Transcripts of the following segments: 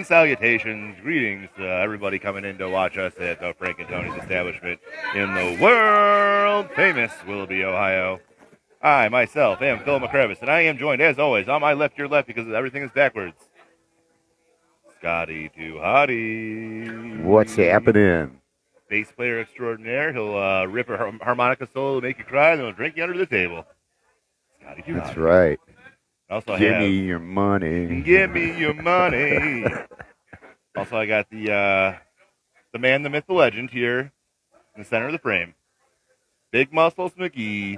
salutations, greetings to everybody coming in to watch us at Frank and Tony's establishment in the world famous Willoughby, Ohio. I, myself, am Phil McCrevis, and I am joined, as always, on my left, your left, because everything is backwards. Scotty Too Hottie. What's happening? Bass player extraordinaire. He'll rip a harmonica solo to make you cry, and then he'll drink you under the table. Scotty Too That's Hottie. right. Also Give me your money. Give me your money. Also, I got the man, the myth, the legend here in the center of the frame. Big Muscles McGee.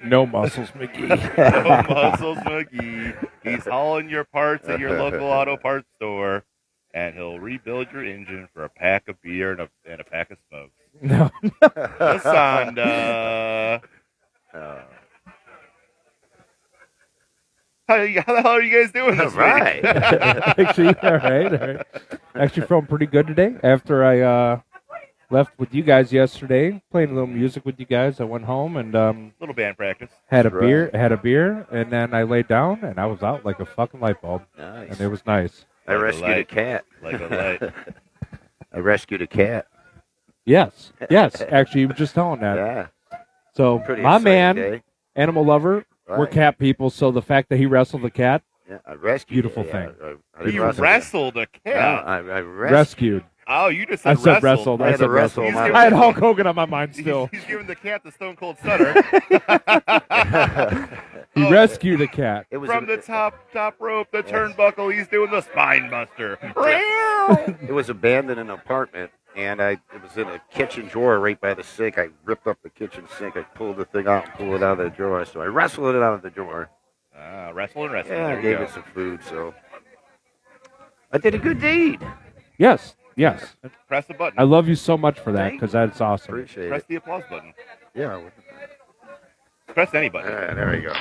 No Muscles McGee. No Muscles McGee. He's hauling your parts at your local auto parts store, and he'll rebuild your engine for a pack of beer and a pack of smokes. No. Lasanda. How the hell are you guys doing this Right. Actually, all right. Actually, feeling pretty good today. After I left with you guys yesterday, playing a little music with you guys, I went home and little band practice. had a Right. beer, and then I laid down and I was out like a fucking light bulb, Nice. and it was nice. I rescued a cat. Like a light. I rescued a cat. Yes. Actually, you were just telling that. Yeah. So Pretty my exciting man, day. animal lover, we're Right. cat people. So the fact that he wrestled the cat, Yeah, I rescued Beautiful it. Yeah, thing. I didn't You wrestle wrestled a it. cat. No, I rescued. Oh, you just I said said wrestled. wrestled. I I had said to wrestle wrestled. him. I had Hulk Hogan on my mind still. He's giving the cat the Stone Cold Stunner. He Oh, rescued a cat. It was from the top rope, the turnbuckle. He's doing the spine buster. It was abandoned in an apartment, and it was in a kitchen drawer right by the sink. I ripped up the kitchen sink. I pulled the thing out and pulled it out of the drawer. So I wrestled it out of the drawer. Wrestling. Yeah, There I you gave go. it some food. So I did a good deed. Yes. Press the button. I love you so much for that because that's awesome. Appreciate Press it. the applause button. Yeah. Press any button. There we go.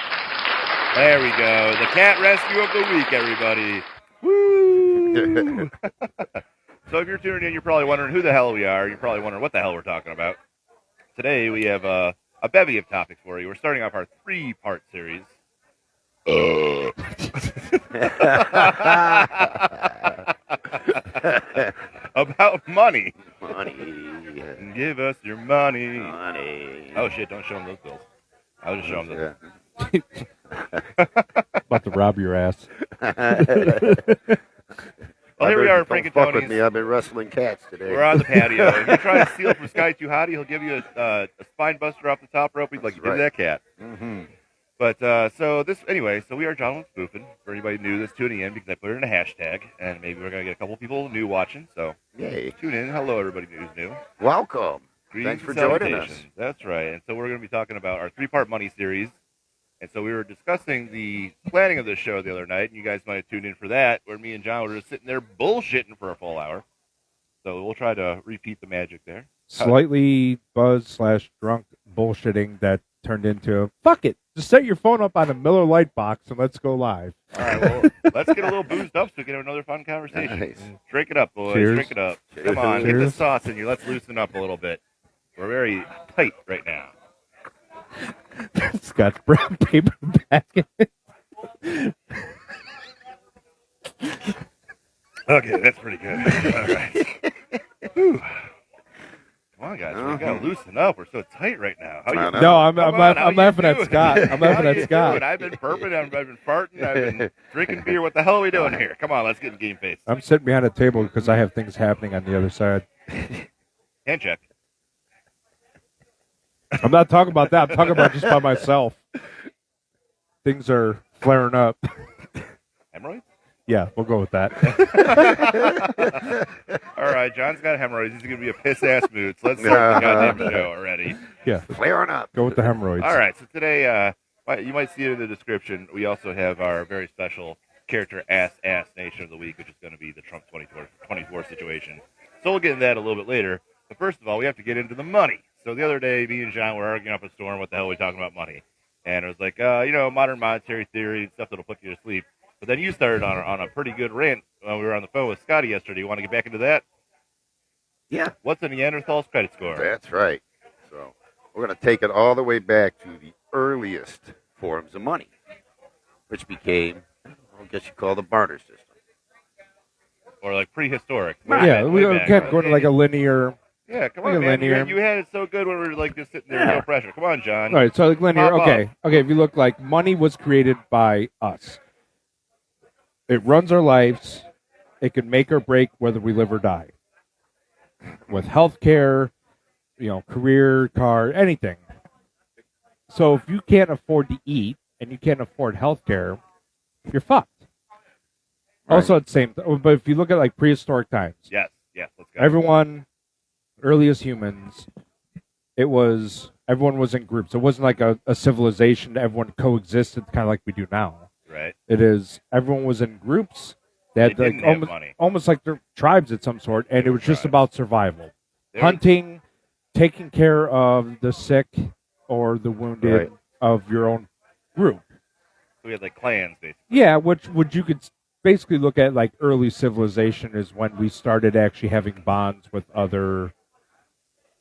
There we go. The cat rescue of the week, everybody. Woo! So if you're tuning in, you're probably wondering who the hell we are. You're probably wondering what the hell we're talking about. Today we have a bevy of topics for you. We're starting off our 3-part series. About money. Money. Give us your money. Money. Oh shit! Don't show them those bills. I was just showing them. About to rob your ass. Well, here we are, Frank and Don't fuck with Tony's. me. I've been wrestling cats today. We're on the patio. If you try to steal from Sky Too Hottie, he'll give you a spine buster off the top rope. He's like, you did that cat. Mm-hmm. But so we are John Spoofing. For anybody new that's tuning in, because I put it in a hashtag, and maybe we're gonna get a couple people new watching. So Yay. tune in. Hello, everybody who's new. Welcome. Greetings Thanks for and joining us. salutations. That's right. And so we're going to be talking about our 3-part money series. And so we were discussing the planning of this show the other night, and you guys might have tuned in for that, where me and John were just sitting there bullshitting for a full hour. So we'll try to repeat the magic there. Slightly buzzed/drunk bullshitting that turned into fuck it. Just set your phone up on a Miller Lite box and let's go live. All right, well, let's get a little boozed up so we can have another fun conversation. Nice. Drink it up, boys. Cheers. Drink it up. Cheers. Come on, get the Cheers. sauce in you. Let's loosen up a little bit. We're very tight right now. Scott's brown paper bag. Okay, that's pretty good. All right. Whew. Come on, guys. We got to loosen up. We're so tight right now. How I you know. No, I'm Come on, how you laughing at doing? Scott. I'm laughing How at you Scott. doing? I've been burping. I've been farting. I've been drinking beer. What the hell are we doing here? Come on, let's get in game face. I'm sitting behind a table because I have things happening on the other side. Hand check. I'm not talking about that. I'm talking about just by myself. Things are flaring up. Hemorrhoids? Yeah, we'll go with that. All right, John's got hemorrhoids. He's going to be a piss-ass mood. So let's start the goddamn show already. Yeah, Flaring up. go with the hemorrhoids. All right, so today, you might see it in the description, we also have our very special character Ass Nation of the Week, which is going to be the Trump 24 situation. So we'll get into that a little bit later. But first of all, we have to get into the money. So the other day, me and John were arguing up a storm. What the hell are we talking about money? And it was like, modern monetary theory, stuff that'll put you to sleep. But then you started on a pretty good rant when we were on the phone with Scotty yesterday. You want to get back into that? Yeah. What's a Neanderthal's credit score? That's right. So we're going to take it all the way back to the earliest forms of money, which became, I guess you call the barter system. or like prehistoric. Yeah, we way back. can't go to like a linear. Yeah, come like on, a man. linear. You had it so good when we were like just sitting there with no pressure. Come on, John. All right, so like linear. Pop Okay, okay. If you look like money was created by us, it runs our lives. It can make or break whether we live or die. With healthcare, career, car, anything. So if you can't afford to eat and you can't afford healthcare, you're fucked. Right. Also, at the same, but if you look at like prehistoric times, Yes, let's go. everyone, earliest humans, everyone was in groups. It wasn't like a civilization. Everyone coexisted, kind of like we do now. Right. It is everyone was in groups. They had They didn't like have money. almost like their tribes of some sort, and They it were was just tribes. about survival, There- hunting, taking care of the sick or the wounded Right. of your own group. We had like clans, basically. Yeah, which you could basically look at like early civilization is when we started actually having bonds with other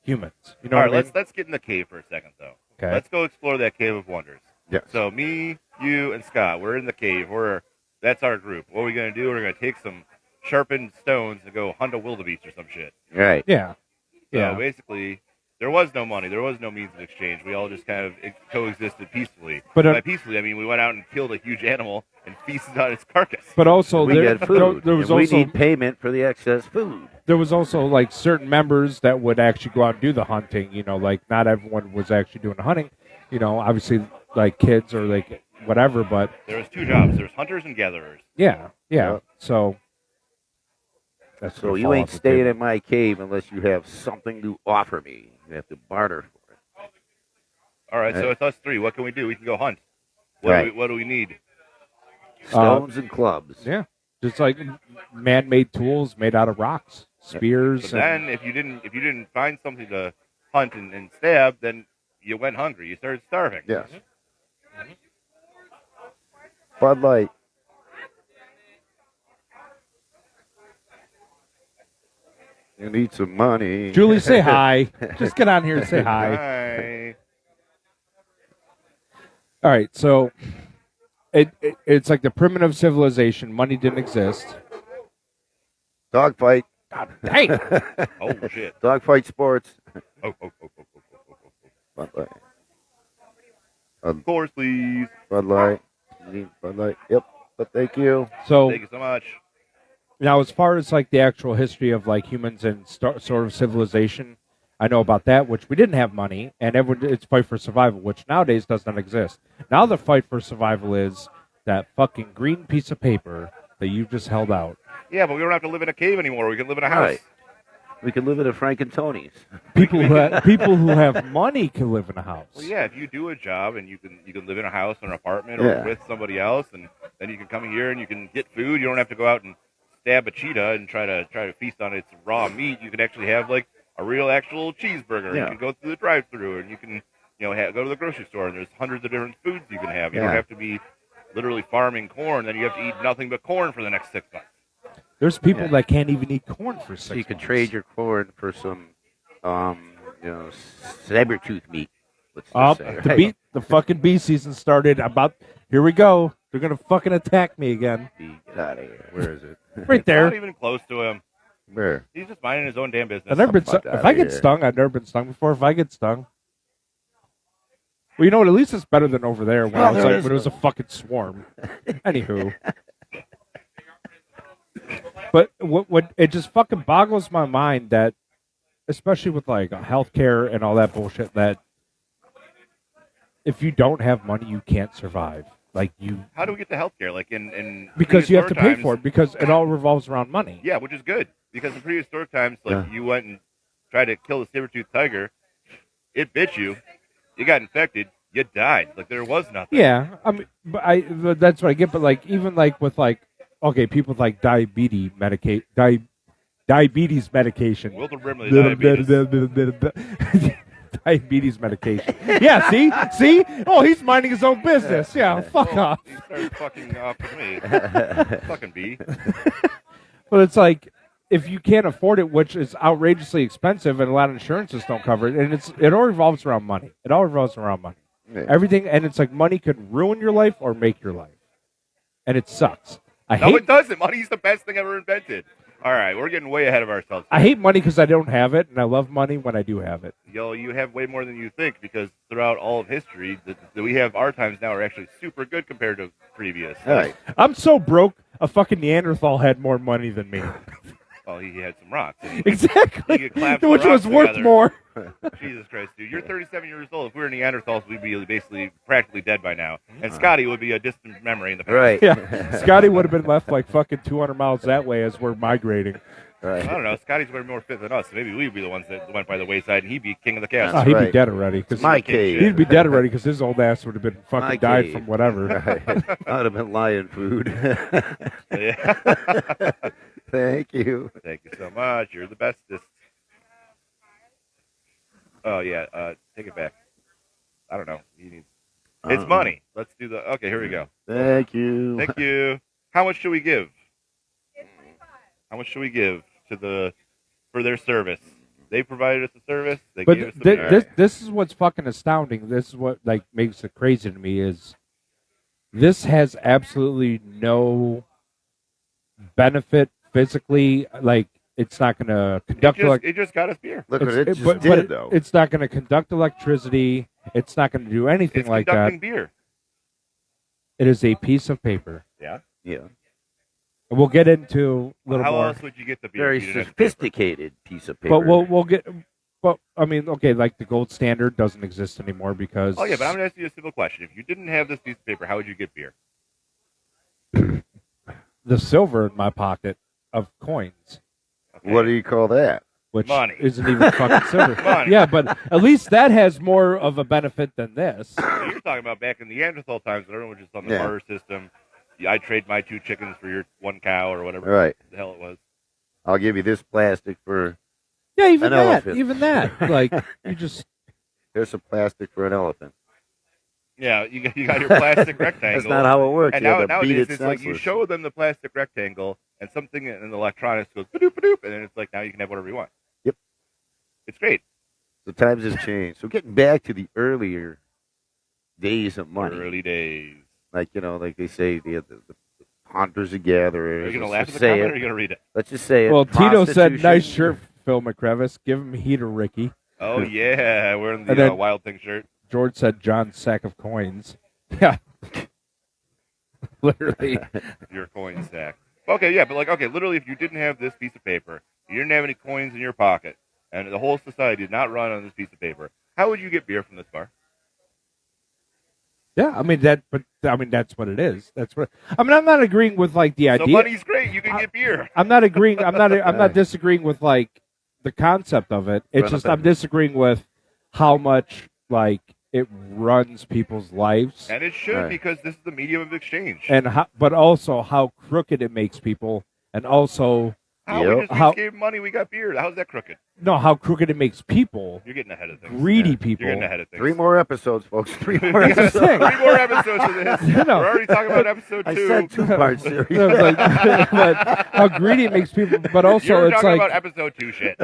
humans. You know All what right, I mean? let's get in the cave for a second, though. Okay. Let's go explore that cave of wonders. Yes. So me, you, and Scott, we're in the cave. That's our group. What are we gonna do? We're gonna take some sharpened stones and go hunt a wildebeest or some shit. Right. Yeah. So Yeah. basically, there was no money. There was no means of exchange. We all just kind of coexisted peacefully. But, By peacefully, I mean we went out and killed a huge animal and feasted on its carcass. But also We there, get food. there was and we also need payment for the excess food. there was also like certain members that would actually go out and do the hunting. Like not everyone was actually doing the hunting. Obviously like kids or like whatever. But There was two jobs. There's hunters and gatherers. yeah. Yeah. So that's So gonna you fall ain't off the staying table. in my cave unless you have something to offer me. You have to barter for it. All right, so Right. it's us three. What can we do? We can go hunt. What, Right. what do we need? Stones and clubs. Yeah. Just like man-made tools made out of rocks, spears. So then, if you didn't find something to hunt and stab, then you went hungry. You started starving. Yes. Bud Light. You need some money. Julie, say hi. Just get on here and say hi. Hi. All right, so it's like the primitive civilization. Money didn't exist. Dogfight. Dang. Oh shit. Dogfight sports. Oh, oh, oh, oh, oh, oh, oh, oh. Bud Light. Of course, please. Bud Light. You need Bud Light. Yep. But thank you. So Thank you so much. now, as far as like the actual history of like humans and sort of civilization, I know about that, which we didn't have money, and it's fight for survival, which nowadays does not exist. Now the fight for survival is that fucking green piece of paper that you just held out. Yeah, but we don't have to live in a cave anymore. We can live in a house. Right. We can live in a Frank and Tony's. People who have money can live in a house. Well, yeah, if you do a job and you can live in a house or an apartment Yeah. or with somebody else, and then you can come here and you can get food. You don't have to go out and stab a cheetah and try to feast on its raw meat. You can actually have like a real actual cheeseburger. Yeah. You can go through the drive-through and you can go to the grocery store and there's hundreds of different foods you can have. You Yeah. don't have to be literally farming corn. Then you have to eat nothing but corn for the next 6 months. There's people Yeah. that can't even eat corn for 6 So you can months. trade your corn for some, saber tooth meat. Let's just Up say, the fucking bee season started. Here we go. They're gonna fucking attack me again. Get out of here. Where is it? Right Not there. even close to him. Where? He's just minding his own damn business. I've never been. fuck If outta I get here. stung, I've never been stung before. If I get stung, well, you know what? At least it's better than over there when Well, there when is it was a fucking swarm. Anywho, but what it just fucking boggles my mind that, especially with like healthcare and all that bullshit, that if you don't have money, you can't survive. Like you, How do we get to healthcare? Like in because you have to pay prehistoric for times- it because it all revolves around money. Yeah, which is good because in prehistoric times, like Yeah. you went and tried to kill the saber-toothed tiger, it bit you, you got infected, you died. Like there was nothing. Yeah, I mean, but that's what I get. But like, even like with like, okay, people with like diabetes medication. Wilton Brimley diabetes. Diabetes medication. Yeah, see. Oh, he's minding his own business. Yeah, fuck Well, off. He started fucking off with me. Fucking bee. But it's like, if you can't afford it, which is outrageously expensive, and a lot of insurances don't cover it, and it all revolves around money. It all revolves around money. Yeah. Everything, and it's like money could ruin your life or make your life, and it sucks. I No, hate. it doesn't. Money's the best thing ever invented. All right, we're getting way ahead of ourselves. I hate money because I don't have it, and I love money when I do have it. Yo, you have way more than you think because throughout all of history, we have our times now are actually super good compared to previous. All right. I'm so broke. A fucking Neanderthal had more money than me. Well, he had some rocks. Exactly, He could clap some which was rocks worth together. more. Jesus Christ, dude. You're 37 years old. If we were Neanderthals, we'd be basically practically dead by now. And Scotty would be a distant memory in the past. Right. Yeah, Scotty would have been left like fucking 200 miles that way as we're migrating. Right. I don't know. Scotty's way more fit than us. So maybe we'd be the ones that went by the wayside, and he'd be king of the castle. Oh, he'd be right. dead already. Cause My cave. He'd be dead already because his old ass would have been fucking My died cave. from whatever. Right. I would have been lion food. Yeah. Thank you. Thank you so much. You're the bestest. Oh yeah. Take it back. I don't know. He needs. It's money. Let's do the. Okay, here we go. Thank you. Thank you. How much should we give? How much should we give for their service? They provided us a service. They But gave us the beer. this is what's fucking astounding. This is what like makes it crazy to me is this has absolutely no benefit physically. Like it's not going to conduct It just got us beer. Look what it just but did, though. it's not going to conduct electricity. It's not going to do anything It's like conducting that. beer. It is a piece of paper. Yeah. Yeah. And we'll get into a little How more. else would you get the beer? Very if you didn't have paper? sophisticated piece of paper. But we'll get. But I mean, okay, like the gold standard doesn't exist anymore because. Oh yeah, but I'm gonna ask you a simple question. If you didn't have this piece of paper, how would you get beer? the silver in my pocket of coins, Okay. What do you call that? which Money. isn't even fucking silver. Money. Yeah, but at least that has more of a benefit than this. So you're talking about back in Neanderthal times when everyone was just on the Yeah. barter system. Yeah, I trade my 2 chickens for your 1 cow or whatever Right. the hell it was. I'll give you this plastic for. Yeah, even An that. elephant. Even that. Like you just. Here's some plastic for an elephant. Yeah, you got your plastic rectangle. That's not how it works. And You have to nowadays beat it it's like you senseless. show them the plastic rectangle and something in the electronics goes ba-doop, ba-doop, and then it's like now you can have whatever you want. Yep. It's great. The times have changed. So getting back to the earlier days of money, Early days. like like they say, the hunters and gatherers. Are you gonna let's laugh at just the say comment or it. are you gonna read it? Let's just say it. Well, Tito said, prostitution. "Nice shirt, Phil McCrevis. Give him heater, Ricky." Oh yeah, wearing the And then- Wild Thing shirt. George said, "John's sack of coins." Yeah. Literally. Your coin stack. Okay, yeah, but literally, if you didn't have this piece of paper, you didn't have any coins in your pocket, and the whole society did not run on this piece of paper, how would you get beer from this bar? Yeah, I mean that's what it is. That's what I'm not agreeing with like the So idea. money's great. You can get beer. I'm not agreeing. I'm not disagreeing with like the concept of it. It's just I'm disagreeing with how much like it runs people's lives, And it should Right. because this is the medium of exchange. and but also how crooked it makes people, and also How Yep. we just How- gave money, we got beer. How's that crooked? how crooked it makes people, You're getting ahead of things. greedy Yeah. people. You're getting ahead of things. 3 more episodes, folks. 3 We more got That's the episodes. thing. 3 more episodes of this. No. We're already talking about episode 2. I said 2-part series. Yeah, like, but how greedy it makes people, but also You're it's talking like, about episode 2 shit.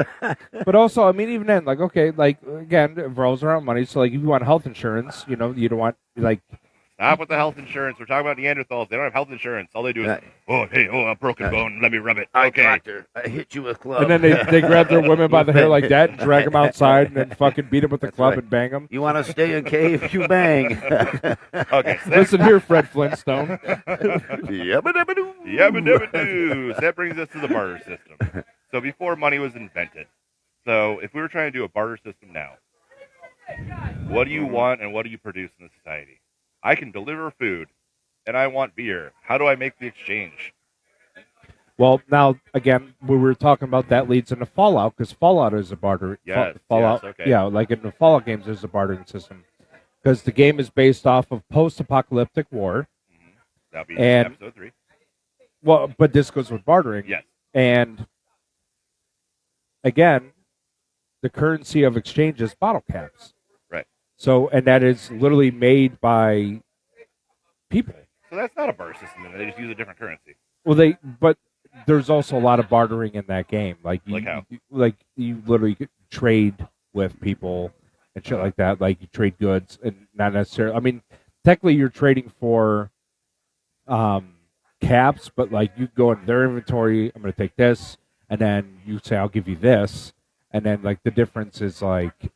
but also I mean even then like okay like again it revolves around money. So like if you want health insurance, you don't want like. Stop with the health insurance. We're talking about Neanderthals. They don't have health insurance. All they do is, Right. a broken bone. Let me rub it. I Okay. doctor, I hit you with club. And then they grab their women by the hair like that and drag them outside and then fucking beat them with the That's club right. and bang them. You want to stay in cave? You bang. Okay. So Listen here, Fred Flintstone. Yabba-dabba-doo. Yabba-dabba-doo. So that brings us to the barter system. So before money was invented. So if we were trying to do a barter system now, what do you want and what do you produce in the society? I can deliver food and I want beer. How do I make the exchange? Well, now again, we were talking about that leads into Fallout because Fallout is a barter. Yes, Fallout. yes, okay. Yeah, like in the Fallout games, there's a bartering system because the game is based off of post-apocalyptic war. That'll be And- episode 3. Well, but this goes with bartering. Yes. And again, the currency of exchange is bottle caps. Right. So, and that is literally made by people. So that's not a barter system. They just use a different currency. Well, but there's also a lot of bartering in that game. Like Like how? you literally could trade with people and shit like that. Like you trade goods and not necessarily. I mean, technically you're trading for caps, but like you go in their inventory. I'm going to take this. and then you say, "I'll give you this," and then like the difference is like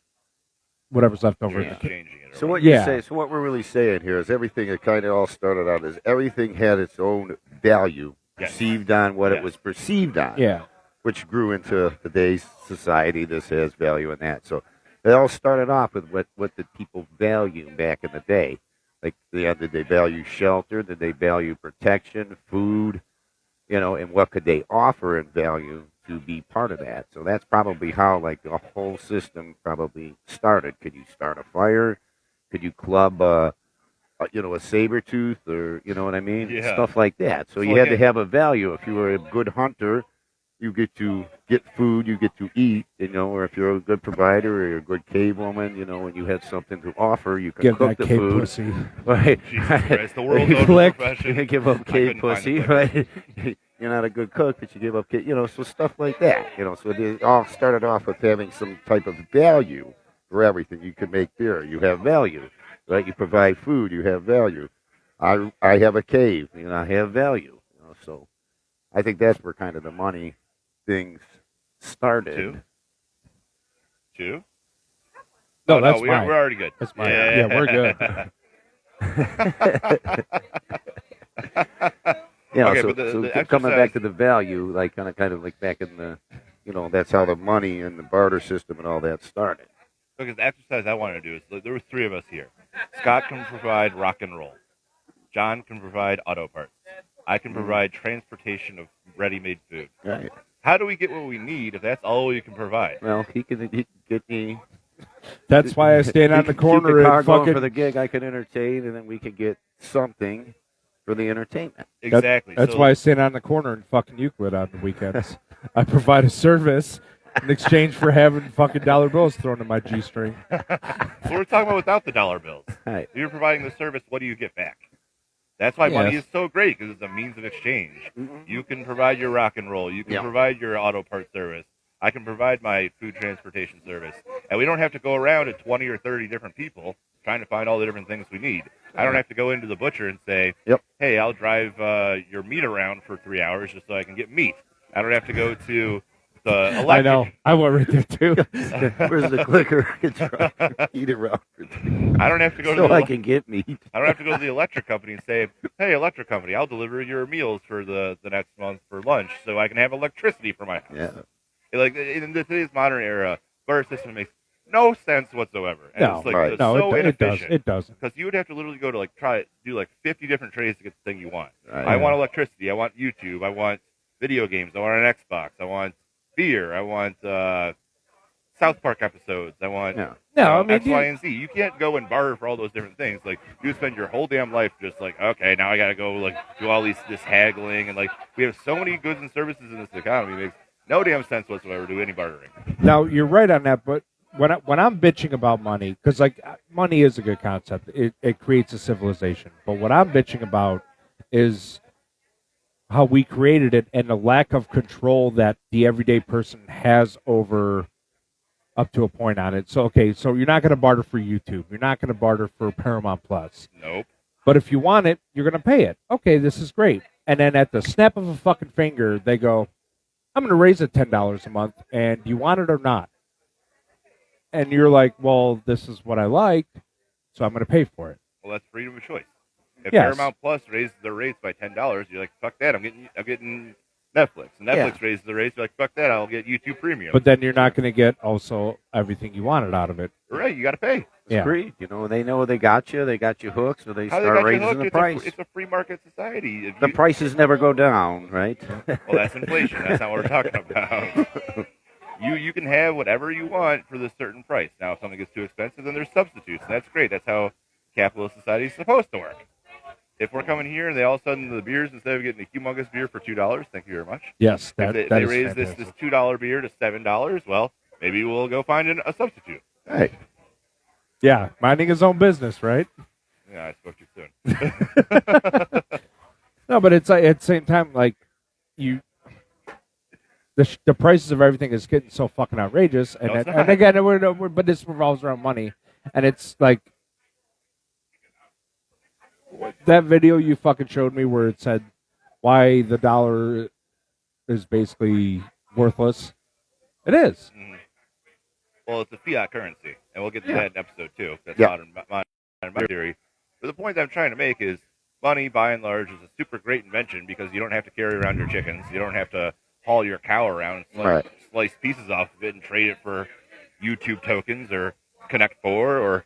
whatever's left over. You're exchanging it. So what Yeah. you say? So what we're really saying here is everything. It kind of all started out as everything had its own value Yes. perceived on what Yes. it was perceived on. Yeah, Which grew into today's society. This has value in that. So they all started off with what did people value back in the day? Like, did they value shelter? Did they value protection, food? And what could they offer in value to be part of that? So that's probably how like the whole system probably started. Could you start a fire? Could you club a saber tooth, or you know what I mean? Yeah. Stuff like that. So you like had to have a value. If you were a good hunter, you get to get food, you get to eat, or if you're a good provider or you're a good cave woman, when you had something to offer, you can give cook that the cave food. pussy. Right. Jesus Christ, the world's You over click. profession. You give up I cave couldn't find pussy, the clicker. right? You're not a good cook, but you give up cave, so stuff like that, So it all started off with having some type of value for everything. You could make beer, you have value, right? You provide food, you have value. I have a cave, I have value, So I think that's where kind of the money things started. Two? No, Oh, that's we're mine. already good. That's mine. Yeah, we're good. Okay, so, but the so exercise- coming back to the value, like kind of like back in the, that's how the money and the barter system and all that started. Because the exercise I wanted to do is there were three of us here. Scott can provide rock and roll. John can provide auto parts. I can provide transportation of ready-made food. Right. How do we get what we need if that's all we can provide? Well, he can get me. That's why I stand on the corner keep the car and going fucking. for the gig. I can entertain, and then we could get something for the entertainment. Exactly. That's So- why I stand on the corner in fucking Euclid on the weekends. I provide a service in exchange for having fucking dollar bills thrown in my G-string. So we're talking about without the dollar bills. Right. You're providing the service. What do you get back? That's why money Yes. is so great, because it's a means of exchange. Mhm. You can provide your rock and roll. You can Yeah. provide your auto part service. I can provide my food transportation service. And we don't have to go around to 20 or 30 different people trying to find all the different things we need. I don't have to go into the butcher and say, Yep. hey, I'll drive your meat around for 3 hours just so I can get meat. I don't have to go to the electric. I know. I went right there too. Where's the clicker? I can try eat around for I don't have to go to so the I can get meat. I don't have to go to the electric company and say, hey, electric company, I'll deliver your meals for the next month for lunch so I can have electricity for my house. Yeah. Like, in today's modern era, barter system makes no sense whatsoever. And No, it's like right. it's No, so it does. inefficient. It doesn't. Because you would have to literally go to do 50 different trades to get the thing you want. Right. I want electricity. I want YouTube. I want video games. I want an Xbox. I want beer. I want South Park episodes. I want Yeah. No, I mean, X, Y, and Z. You can't go and barter for all those different things. Like, you spend your whole damn life just like, okay, now I got to go do all this haggling, and we have so many goods and services in this economy. It makes no damn sense whatsoever to do any bartering. Now you're right on that, but when I'm bitching about money, because money is a good concept, it creates a civilization. But what I'm bitching about is how we created it and the lack of control that the everyday person has over up to a point on it. So okay, so you're not going to barter for YouTube, you're not going to barter for Paramount Plus, Nope. but if you want it, you're going to pay it. Okay, this is great. And then at the snap of a fucking finger, they go, I'm going to raise it $10 a month, and do you want it or not? And you're like, well, this is what I like, so I'm going to pay for it. Well, that's freedom of choice. If Yes. Paramount Plus raises their rates by $10, you're like, fuck that. I'm getting Netflix. And Netflix raises the rates. You're like, fuck that. I'll get YouTube Premium. But then you're not going to get also everything you wanted out of it. Right, you got to pay. Yeah. Free. They know they got you hooked, so they How they start got you raising hooked? the It's price. it's a free market society. If The you- prices never go down, right? Well, that's inflation. That's not what we're talking about. You can have whatever you want for this certain price. Now, if something gets too expensive, then there's substitutes, and that's great. That's how capitalist society is supposed to work. If we're coming here and they all of a sudden the beers, instead of getting a humongous beer for $2, thank you very much. Yes, If they that is raise this fantastic. $2 beer to $7, well, maybe we'll go find a substitute. Right. Yeah, minding his own business, right? Yeah, I spoke too soon. No, but it's like, at the same time, like the prices of everything is getting so fucking outrageous, and No, it's and not. again, but this revolves around money, and it's like that video you fucking showed me where it said why the dollar is basically worthless. It is. Mhm. Well, it's a fiat currency, and we'll get to Yeah. that in episode 2. That's Yeah. modern money theory. But the point I'm trying to make is money, by and large, is a super great invention because you don't have to carry around your chickens. You don't have to haul your cow around and Right. slice pieces off of it and trade it for YouTube tokens or Connect 4 or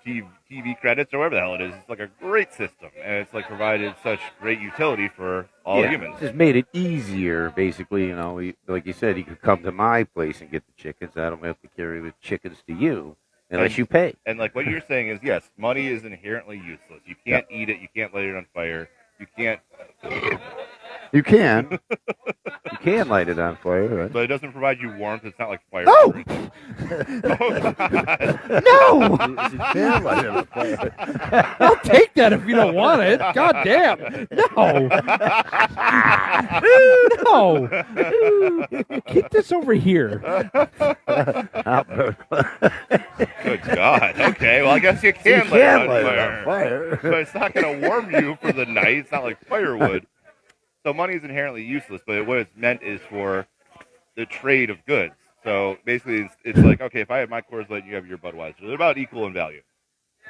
TV credits or whatever the hell it is. It's like a great system, and it's like provided such great utility for all Yeah, humans. just made it easier, basically. Like you said, you could come to my place and get the chickens. I don't have to carry the chickens to you unless you pay. And like what you're saying is, yes, money is inherently useless. You can't eat it. You can't light it on fire. You can't. You can. You can light it on fire, right? But it doesn't provide you warmth. It's not like fire. No! Oh, God. No! You can light it on fire. I'll take that if you don't want it. God damn. No. No. Keep this over here. Good God. Okay, well, I guess you can light it on fire. But it's not going to warm you for the night. It's not like firewood. So money is inherently useless, but what it's meant is for the trade of goods. So basically, it's like, okay, if I have my Coors Light and you have your Budweiser, they're about equal in value.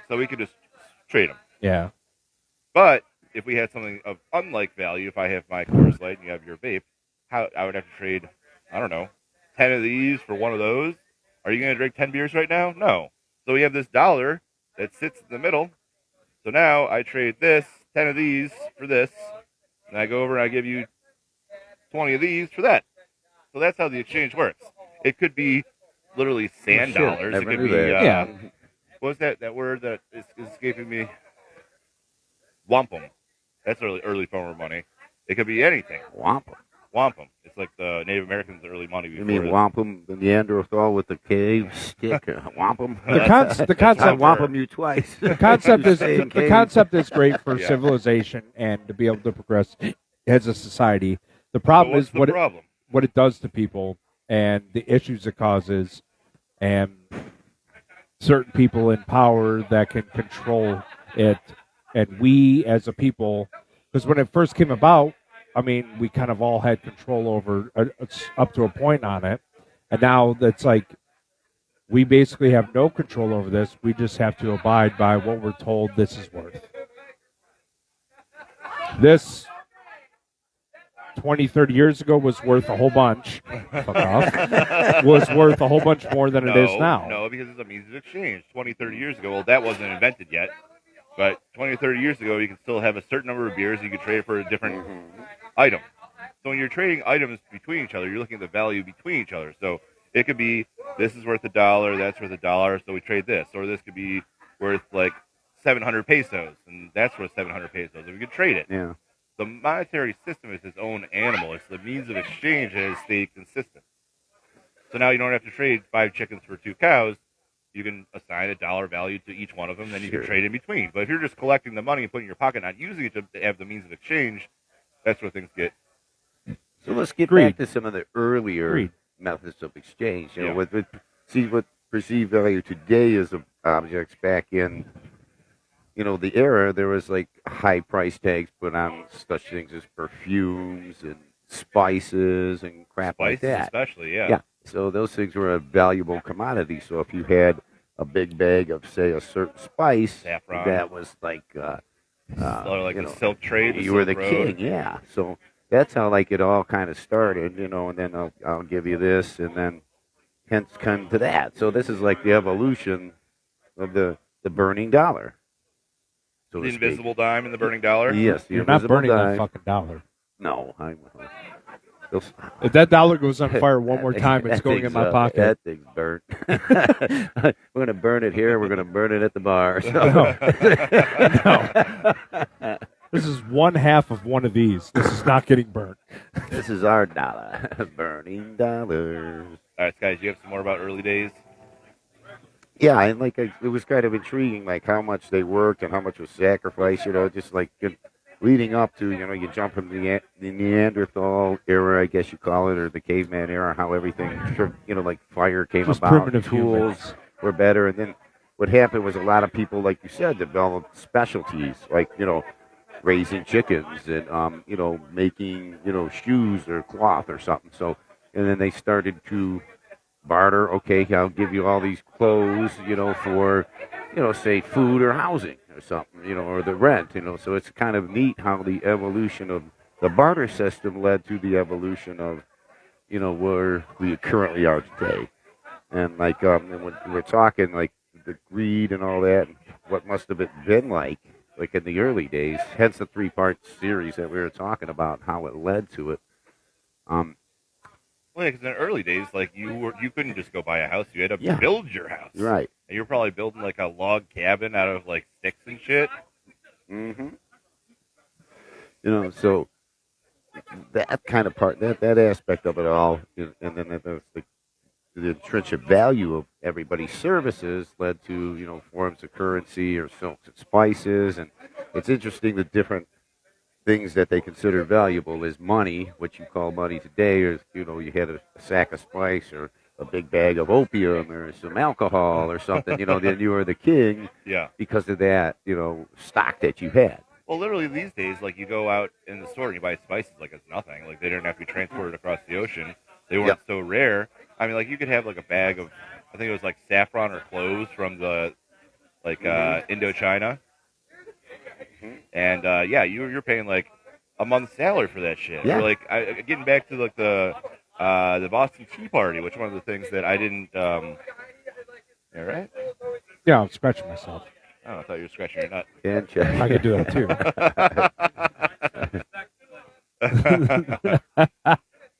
So we could just trade them. Yeah. But if we had something of unlike value, if I have my Coors Light and you have your vape, I would have to trade, I don't know, 10 of these for one of those. Are you going to drink 10 beers right now? No. So we have this dollar that sits in the middle. So now I trade this, 10 of these for this. And I go over and I give you 20 of these for that. So that's how the exchange works. It could be literally sand dollars. It could be, Yeah. What's that word that is escaping me? Wampum. That's early form of money. It could be anything. Wampum. Wampum. It's like the Native Americans' early money. You mean wampum, the Neanderthal with the cave stick? Wampum? The I concept wampum you twice. the concept is Stay in the cave. concept is great for Yeah. civilization and to be able to progress as a society. The problem What's is the problem? what it does to people and the issues it causes and certain people in power that can control it. And we as a people, because when it first came about, I mean, we kind of all had control over up to a point on it. And now that's like we basically have no control over this. We just have to abide by what we're told this is worth. This 20, 30 years ago was worth a whole bunch. Fuck off. Was worth a whole bunch more than it is now. No, because it's a means of exchange. 20, 30 years ago, well, that wasn't invented yet. But 20 or 30 years ago, you can still have a certain number of beers. You could trade it for a different item. So when you're trading items between each other, you're looking at the value between each other. So it could be, this is worth $1, that's worth $1, so we trade this. Or this could be worth like 700 pesos, and that's worth 700 pesos. And we could trade it. Yeah. The monetary system is its own animal. It's the means of exchange that has stayed consistent. So now you don't have to trade 5 chickens for 2 cows. You can assign a dollar value to each one of them, then you can trade in between. But if you're just collecting the money and putting it in your pocket, not using it to have the means of exchange, that's where things get. So let's get Greed. back to some of the earlier Greed. methods of exchange. You know, Yeah. what perceived value today is of objects back in, the era, there was like high price tags put on such things as perfumes and spices and crap like Spices that. especially, yeah. Yeah. So those things were a valuable commodity. So if you had a big bag of, say, a certain spice, Saffron. that was like, Sort of like you the know, silk trade. you were the Silk Road. king, yeah. So that's how like it all kind of started, and then I'll give you this, and then hence come to that. So this is like the evolution of the burning dollar. So The to speak. invisible dime and the burning dollar. Yes, the You're not invisible burning dime. that fucking dollar. No, those- If that dollar goes on fire one more time, it's that going in thing's, my pocket. That thing's burnt. We're gonna burn it here. We're gonna burn it at the bar. So. No. This is one half of one of these. This is not getting burnt. This is our dollar, burning dollars. All right, guys, you have some more about early days? Yeah, and like it was kind of intriguing, like how much they worked and how much was sacrificed. Just like leading up to, you jump from the Neanderthal era, I guess you call it, or the caveman era, how everything, like fire came Just about, primitive tools humans. were better, and then what happened was a lot of people, like you said, developed specialties, like raising chickens and making shoes or cloth or something. So and then they started to barter. Okay, I'll give you all these clothes, for, say food or housing or something, or the rent, So it's kind of neat how the evolution of the barter system led to the evolution of, where we currently are today. And like, and when we're talking like the greed and all that, what must have it been like in the early days. Hence the three-part series that we were talking about, how it led to it. Um, Well, because in the early days, like you couldn't just go buy a house; you had to Yeah. build your house. right. And you're probably building like a log cabin out of like sticks and shit. hmm So that kind of part, that aspect of it all, and then the intrinsic value of everybody's services led to forms of currency or silks and spices, and it's interesting the different things that they consider valuable is money, what you call money today, or you had a sack of spice or a big bag of opium or some alcohol or something, then you were the king Yeah. because of that stock that you had. Well, literally these days, like you go out in the store and you buy spices like it's nothing. Like they didn't have to be transported across the ocean. They weren't Yep. so rare. I mean, like you could have like a bag of, I think it was like saffron or cloves from the like Indochina, and yeah, you're paying like a month's salary for that shit. Yeah. Or like getting back to like the Boston Tea Party, which one of the things that I didn't. Yeah, right. Yeah, I'm scratching myself. Oh, I thought you were scratching your nut. And check. I could do that too.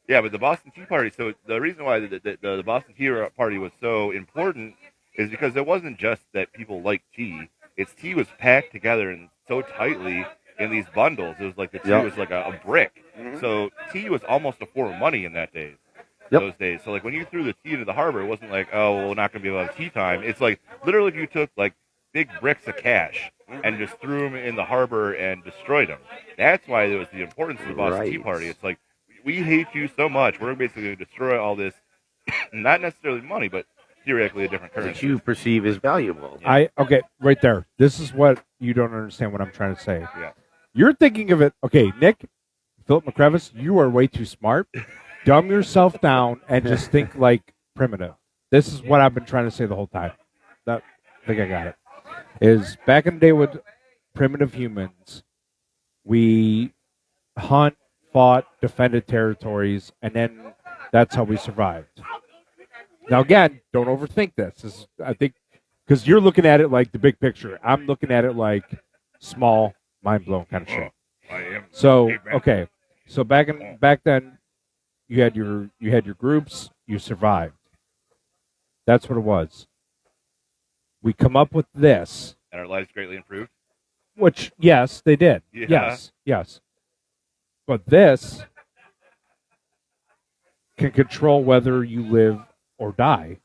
Yeah, but the Boston Tea Party. So the reason why the Boston Tea Party was so important is because it wasn't just that people liked tea. Its tea was packed together and so tightly in these bundles. It was like the tea Yep. was like a brick. Mhm. So tea was almost a form of money in that days. Yep. Those days. So like when you threw the tea into the harbor, it wasn't like, oh, well, we're not going to be able to have tea time. It's like literally if you took like big bricks of cash and just threw them in the harbor and destroyed them. That's why there was the importance of the Boston Tea Right. Party. It's like, we hate you so much. We're basically going to destroy all this, not necessarily money, but theoretically a different That currency. you perceive as valuable. Okay, right there. This is what you don't understand what I'm trying to say. Yeah. You're thinking of it. Okay, Nick, Philip McCrevis, you are way too smart. Dumb yourself down and just think like primitive. This is what I've been trying to say the whole time. I think I got it. Is back in the day with primitive humans, we hunt, fought, defended territories, and then that's how we survived. Now, again, don't overthink this. I think because you're looking at it like the big picture. I'm looking at it like small, mind blown kind of shit. I am. So Hey, man. okay, so back then, you had your groups. You survived. That's what it was. We come up with this, And our lives greatly improved. which yes, they did. Yeah. Yes. But this can control whether you live or die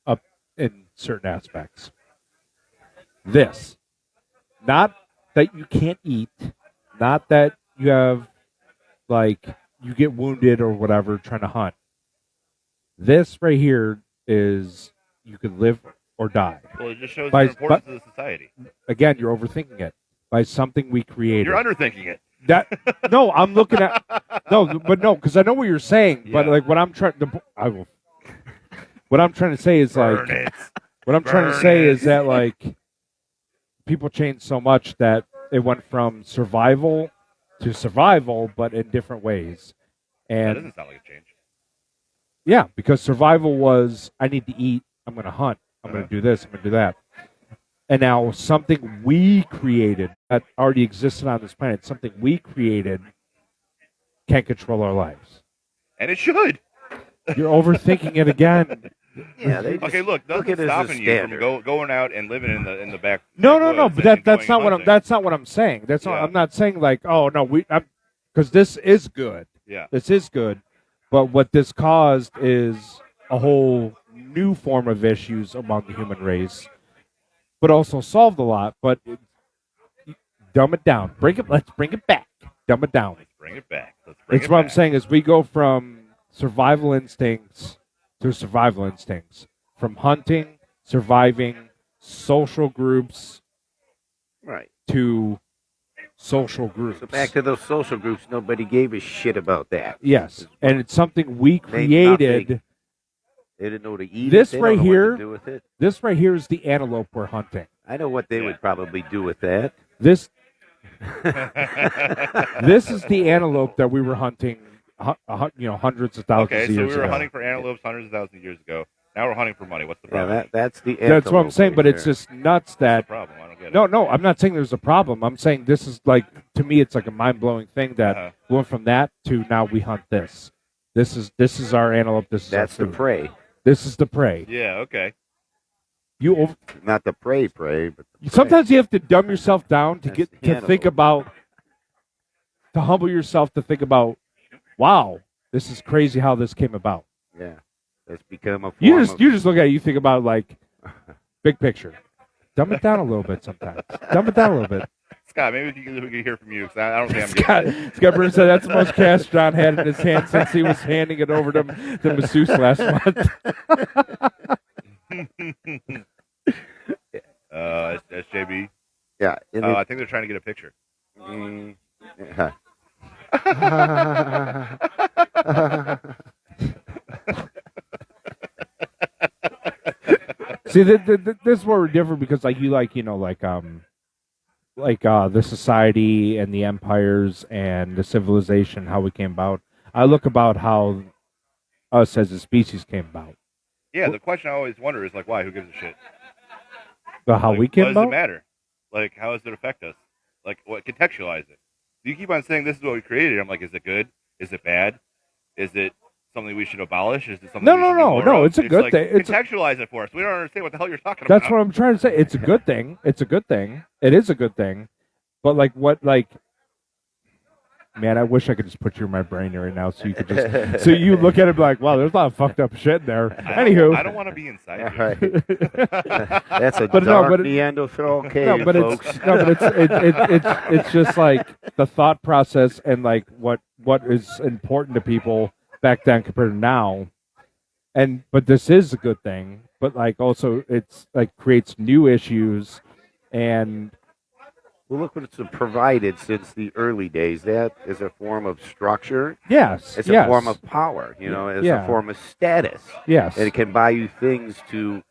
up in certain aspects. This. Not that you can't eat, not that you have, like, you get wounded or whatever trying to hunt. This right here is you could live or die. Well, it just shows By- the importance of the society. Again, you're overthinking it by something we created. You're underthinking it. That no, I'm looking at no, because I know what you're saying. But Yeah. like what I'm trying to, I will. What I'm trying to say is Burn like it. what I'm trying to Burn say it. is that like people changed so much that it went from survival to survival, but in different ways. That And doesn't sound like a change. yeah, because survival was I need to eat, I'm going to hunt, I'm going to do this, I'm going to do that. And now something we created that already existed on this planet, something we created can't control our lives. And it should. You're overthinking it again. Yeah, they just Okay, look, look nothing's at it as a stopping you from standard. going out and living in the back. No, backwoods but and that's going not what hunting. that's not what I'm saying. That's not, Yeah. I'm not saying like, oh no, because this is good. Yeah. This is good. But what this caused is a whole new form of issues among the human race, but also solved a lot. But dumb it down. Let's bring it back. Dumb it down. Let's bring it back. Let's bring That's it what back. I'm saying is we go from survival instincts to survival instincts, from hunting, surviving, social groups Right. to social groups. So back to those social groups, nobody gave a shit about that. Yes, and it's something we They created. They didn't know to eat This it. They right don't know here- what to do with it. This right here is the antelope we're hunting. I know what they would probably do with that. This this is the antelope that we were hunting, hundreds of thousands Okay, of so years we were ago. hunting for antelopes hundreds of thousands of years ago. Now we're hunting for money. What's the Yeah, problem? that's the. That's what I'm antelope saying, right but it's there. just nuts What's the that. problem? I don't get it. No, I'm not saying there's a problem. I'm saying this is like, to me, it's like a mind blowing thing that Uh-huh. went from that to now we hunt this. This is our antelope. This is That's our the food. prey, This is the prey. Yeah, okay. not the prey, but the prey. Sometimes you have to dumb yourself down to That's get the to think antelope. about, to humble yourself to think about, wow, this is crazy how this came about. Yeah, that's become a form You of. just look at it, you think about like big picture. Dumb it down a little bit sometimes. Dumb it down a little bit. Scott, maybe we can hear from you because I don't think I'm Scott Burns said that's the most cash John had in his hand since he was handing it over to masseuse last month. SJB. Yeah. and I think they're trying to get a picture. yeah. See, this is where we're different because, like, the society and the empires and the civilization, how we came about. I look about how us as a species came about. Yeah, the question I always wonder is like, why? Who gives a shit? But how Like, we came what does about? it matter? Like, how does it affect us? Like, what? Contextualize it. You keep on saying this is what we created. I'm like, is it good? Is it bad? Is it something we should abolish? Is it something? No, we no, should do no, more no, of? it's a good like, thing. It's a- contextualize it for us. We don't understand what the hell you're talking about. That's what I'm trying to say. It's a good thing. It's a good thing. It is a good thing. But man, I wish I could just put you in my brain right now so you could just so you look at it and be like, wow, there's a lot of fucked up shit in there. Anywho, I don't want to be inside. All you. right. That's a But no, dark but it- Neanderthal cave, no, but folks. it's just like the thought process and like what is important to people back then compared to now. But this is a good thing. But like also it's like creates new issues and Well, look what it's provided since the early days. That is a form of structure. yes. It's yes, a form of power. It's Yeah. a form of status. yes. And it can buy you things to,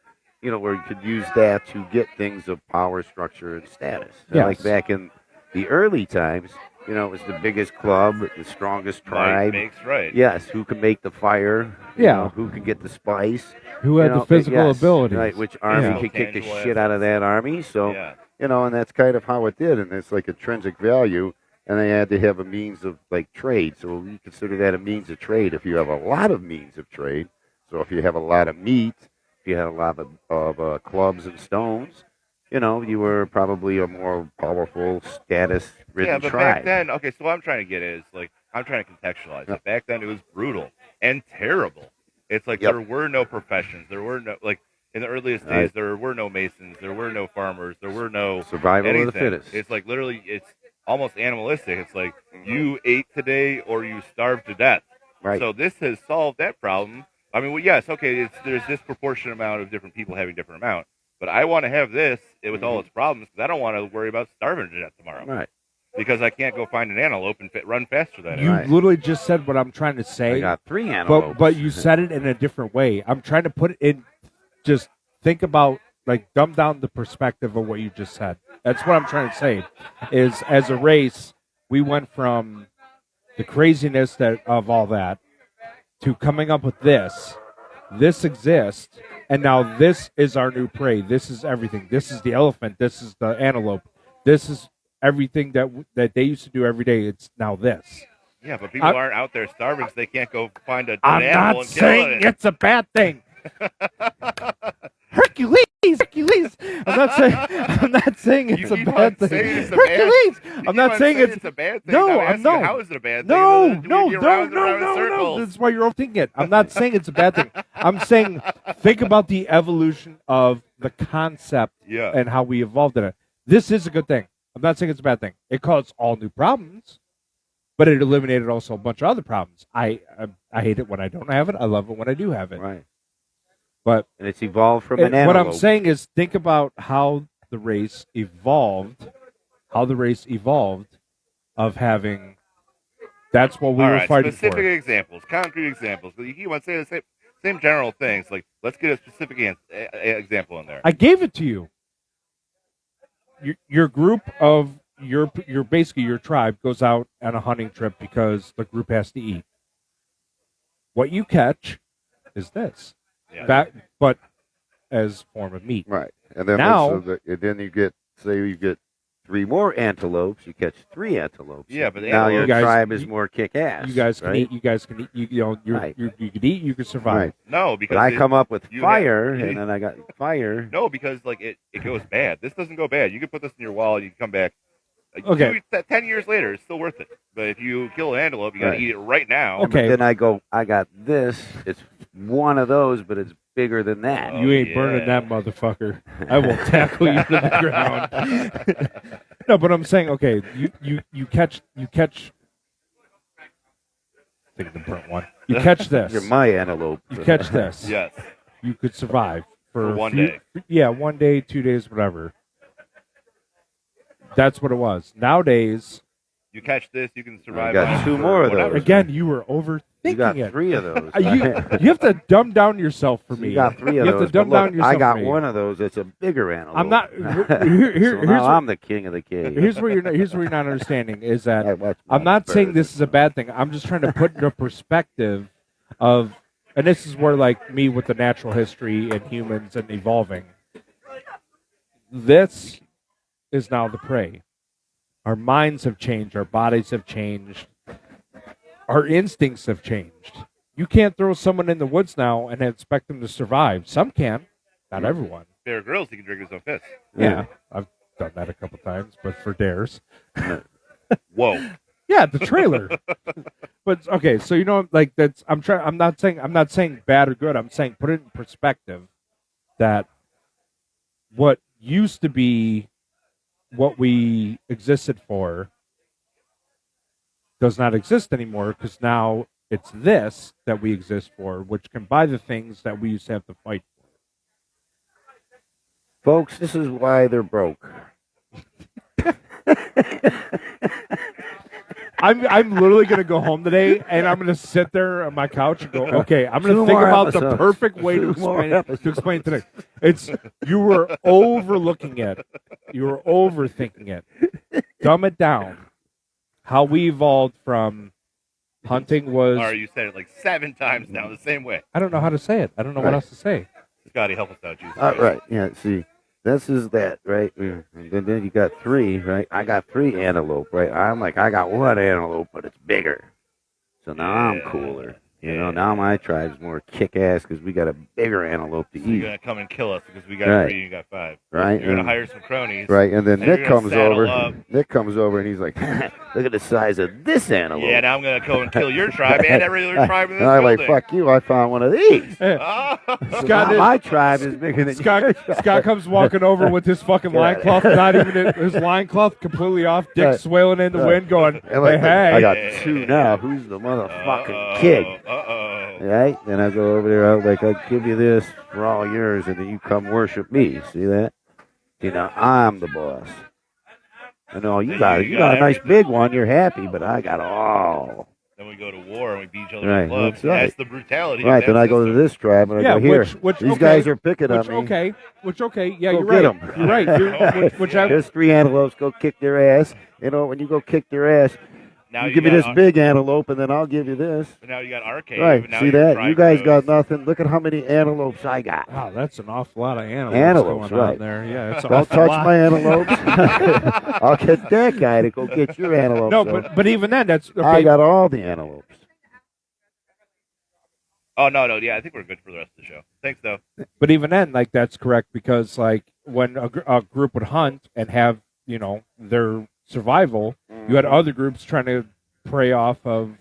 where you could use that to get things of power, structure, and status. And Yes. like back in the early times, it was the biggest club, the strongest Might tribe. makes right. Yes, who can make the fire? Yeah. Who can get the spice? Who had the physical yes, abilities. Right, which army Yeah. could kick the Tangible shit out of that army? So, Yeah. and that's kind of how it did, and it's like intrinsic value, and they had to have a means of like trade. So we consider that a means of trade. If you have a lot of means of trade, so if you have a lot of meat, if you had a lot of clubs and stones, you were probably a more powerful, status-ridden Yeah, but tribe. back then, okay, so what I'm trying to get is, like, I'm trying to contextualize Yeah. it. Back then, it was brutal and terrible. It's like Yep. there were no professions. There were no, like, in the earliest days, Right. there were no masons. There were no farmers. There were no Survival anything. of the fittest. It's like literally, it's almost animalistic. It's like you ate today or you starved to death. Right. So this has solved that problem. I mean, well, yes, okay, there's disproportionate amount of different people having different amount. But I want to have this with all its problems because I don't want to worry about starving to death tomorrow. Right. Because I can't go find an antelope and run faster than it. You Right. literally just said what I'm trying to I say, got 3 antelopes. but you said it in a different way. I'm trying to put it in. Just think about, like, dumb down the perspective of what you just said. That's what I'm trying to say. Is as a race, we went from the craziness of all that to coming up with this. This exists, and now this is our new prey. This is everything. This is the elephant. This is the antelope. This is everything that they used to do every day. It's now this. Yeah, but people aren't out there starving so they can't go find an I'm animal not and kill saying it. it's a bad thing. Hercules. I'm not saying it's You a keep bad on thing. saying it's a bad- Hercules. You I'm keep not on saying it's a bad thing. No, Now I'm asking no. How is it a bad thing? No, We no, get no, round and no, round in no, no. circles. That's why you're overthinking it. I'm not saying it's a bad thing. I'm saying think about the evolution of the concept Yeah. and how we evolved in it. This is a good thing. I'm not saying it's a bad thing. It caused all new problems, but it eliminated also a bunch of other problems. I hate it when I don't have it. I love it when I do have it. Right. But And it's evolved from an what antelope. I'm saying is think about how the race evolved, of having. That's what we All were right, fighting specific for. examples, concrete examples. You want to say the same general things. Like, let's get a specific example in there. I gave it to you. Your group of your basically your tribe goes out on a hunting trip because the group has to eat. What you catch is this, Yeah. but as form of meat. Right. And then Now- and then you get, say you get 3 more antelopes, you catch 3 antelopes. Yeah, but the now your You guys- tribe is you- more kick-ass. You guys can right? eat. You guys can eat. You know, Right. you could eat. You could survive. Right. No, because But I come up with you fire, have- and then I got fire. No, because like it goes bad. This doesn't go bad. You can put this in your wallet. You can come back. Okay. 10 years later, it's still worth it. But if you kill an antelope, you got to Right. eat it right now. Okay. Then I go, I got this. It's one of those, but it's bigger than that. Oh, You ain't yeah. burning that motherfucker. I will tackle you to the ground. No, but I'm saying, okay, you catch. Think of the burnt one. You catch this. You're my antelope. You catch this. Yes. You could survive for For one few- day. Yeah, 1 day, 2 days, whatever. That's what it was. Nowadays, You catch this, you can survive. got on it 2 for more of whatever. those. again, you were overthinking You got it. 3 of those. You have to dumb down yourself for me. You got 3 of You those. have to dumb but look, down yourself I got for me. one of those. It's a bigger antelope. I'm not. so Here's now what- I'm the king of the cave. Here's where you're not understanding is that I watch I'm my not saying birds. this is a bad thing. I'm just trying to put into perspective of, and this is where like me with the natural history and humans and evolving. This is now the prey. Our minds have changed. Our bodies have changed. Our instincts have changed. You can't throw someone in the woods now and expect them to survive. Some can, not everyone. Bear Grylls, he can drink his own piss. Yeah, I've done that a couple times, but for dares. Whoa. Yeah, the trailer. But okay, so you know, like that's. I'm not saying bad or good. I'm saying put it in perspective that what used to be what we existed for does not exist anymore because now it's this that we exist for, which can buy the things that we used to have to fight for. Folks, this is why they're broke. I'm literally gonna go home today and I'm gonna sit there on my couch and go, okay, I'm gonna 2 think more about the episodes. perfect way to 2 more explain it today. It's you were overlooking it. You were overthinking it. Dumb it down. How we evolved from hunting was Or you said it like 7 times now the same way. I don't know how to say it. I don't know what Right. else to say. Scotty, help us out, Jesus. Right. Yeah. See, this is that, right? And then you got 3, right? I got 3 antelope, right? I'm like, I got 1 antelope, but it's bigger. So now I'm Yeah. cooler. You know, now my tribe's more kick-ass because we got a bigger antelope to So you're eat, going to come and kill us because we got Right. 3 and you got 5. right? You're going to And- hire some cronies. Right, and then And you're Nick gonna comes saddle over. up. Nick comes over and he's like, "Look at the size of this antelope." Yeah, now I'm going to go and kill your tribe and every other tribe in this and I'm like, building. "Fuck you! I found one of these." Oh. So Scott now is- my tribe is bigger than Scott, your tribe. Scott comes walking over with his fucking loincloth, not even his loincloth completely off, dick Right. swailing in the Right. wind, going, And hey, like, hey. I got 2 now. Who's the motherfucking king? Uh-oh. Right? Then I go over there. I'm like, I'll give you this for all yours, and then you come worship me. See that? See, now I'm the boss. I know you Then got you you got got a nice everything. big one. You're happy, but I got all. Then we go to war and we beat each other Right, with clubs. that's right. That's the brutality. Right. Of Then that I go to system. this tribe and I Yeah, go here. which These okay, guys are picking Which on me. okay, yeah, Go you're get right. 'em. You're right. Which I, There's 3 antelopes. Go kick their ass. You know, when you go kick their ass, Now you give me got this our- big antelope, and then I'll give you this. Now you got arcade. Right. and now See your that? tribe You guys got grows. nothing. Look at how many antelopes I got. wow, that's an awful lot of animals, Antelopes, going on right. there. Yeah, it's an Don't awful touch lot. my antelopes. I'll get that guy to go get your antelopes. No, So but even then, that's okay. I got all the antelopes. Oh, no. Yeah, I think we're good for the rest of the show. Thanks, though. But even then, like that's correct because like when a group would hunt and have their survival, you had other groups trying to prey off of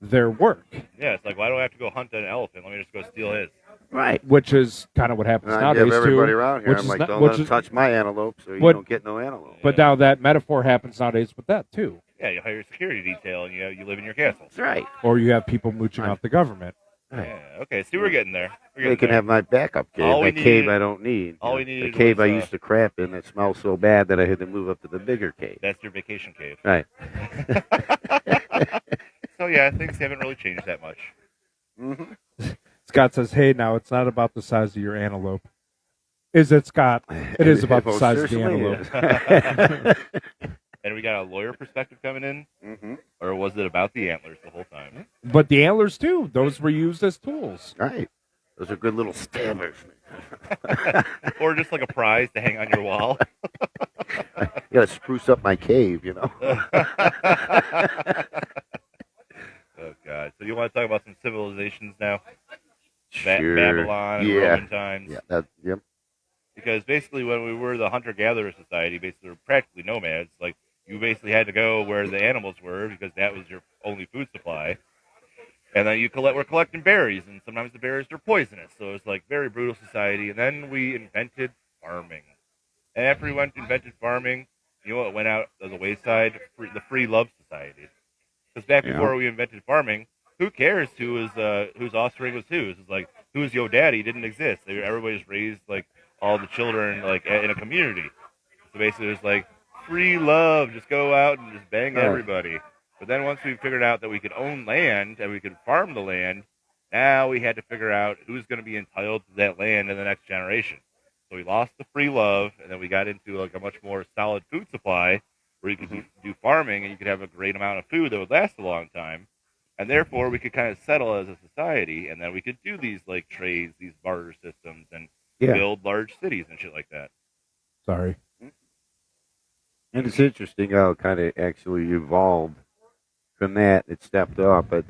their work, Yeah, it's like, why do I have to go hunt an elephant? Let me just go steal his. Right. which is kind of what happens And I nowadays give everybody too. around here. which I'm is like, not- don't which let them is- touch my antelope, so you But- don't get no antelope. But now that metaphor happens nowadays with that too, Yeah, you hire a security detail and you live in your castle. That's right. or you have people mooching Right. off the government. Right. Yeah. Okay. See, we're getting there. We're They getting can there. have my backup cave. All we That cave needed, I don't need. all we The needed cave was I used to crap in that smelled so bad that I had to move up to the bigger cave. that's your vacation cave. Right. So yeah, things haven't really changed that much. Mm-hmm. Scott says, "Hey, now it's not about the size of your antelope." Is it, Scott? It is about the most size of the certainly antelope. is. And we got a lawyer perspective coming in, Mm-hmm. or was it about the antlers the whole time? But the antlers too; those were used as tools. Right. Those are good little stabbers. Or just like a prize to hang on your wall. You gotta spruce up my cave, you know. Oh God! So you want to talk about some civilizations now? Sure. Babylon and Yeah. Roman times. Yeah. Yep. Because basically, when we were the hunter-gatherer society, basically we were practically nomads. Like you basically had to go where the animals were because that was your only food supply. And then we're collecting berries, and sometimes the berries are poisonous. So it's like very brutal society. And then we invented farming. And after we invented farming, you know what went out of the wayside? The free love society. Because back before we invented farming, who cares whose offspring was whose? It's like who's your daddy didn't exist. Everybody's raised like all the children like in a community. So basically, it's like free love. Just go out and just bang everybody. But then once we figured out that we could own land and we could farm the land, now we had to figure out who's going to be entitled to that land in the next generation. So we lost the free love, and then we got into like a much more solid food supply where you could do farming and you could have a great amount of food that would last a long time. And therefore, we could kind of settle as a society, and then we could do these like trades, these barter systems, and build large cities and shit like that. Sorry. And it's interesting how it kind of actually evolved from that. It stepped up, but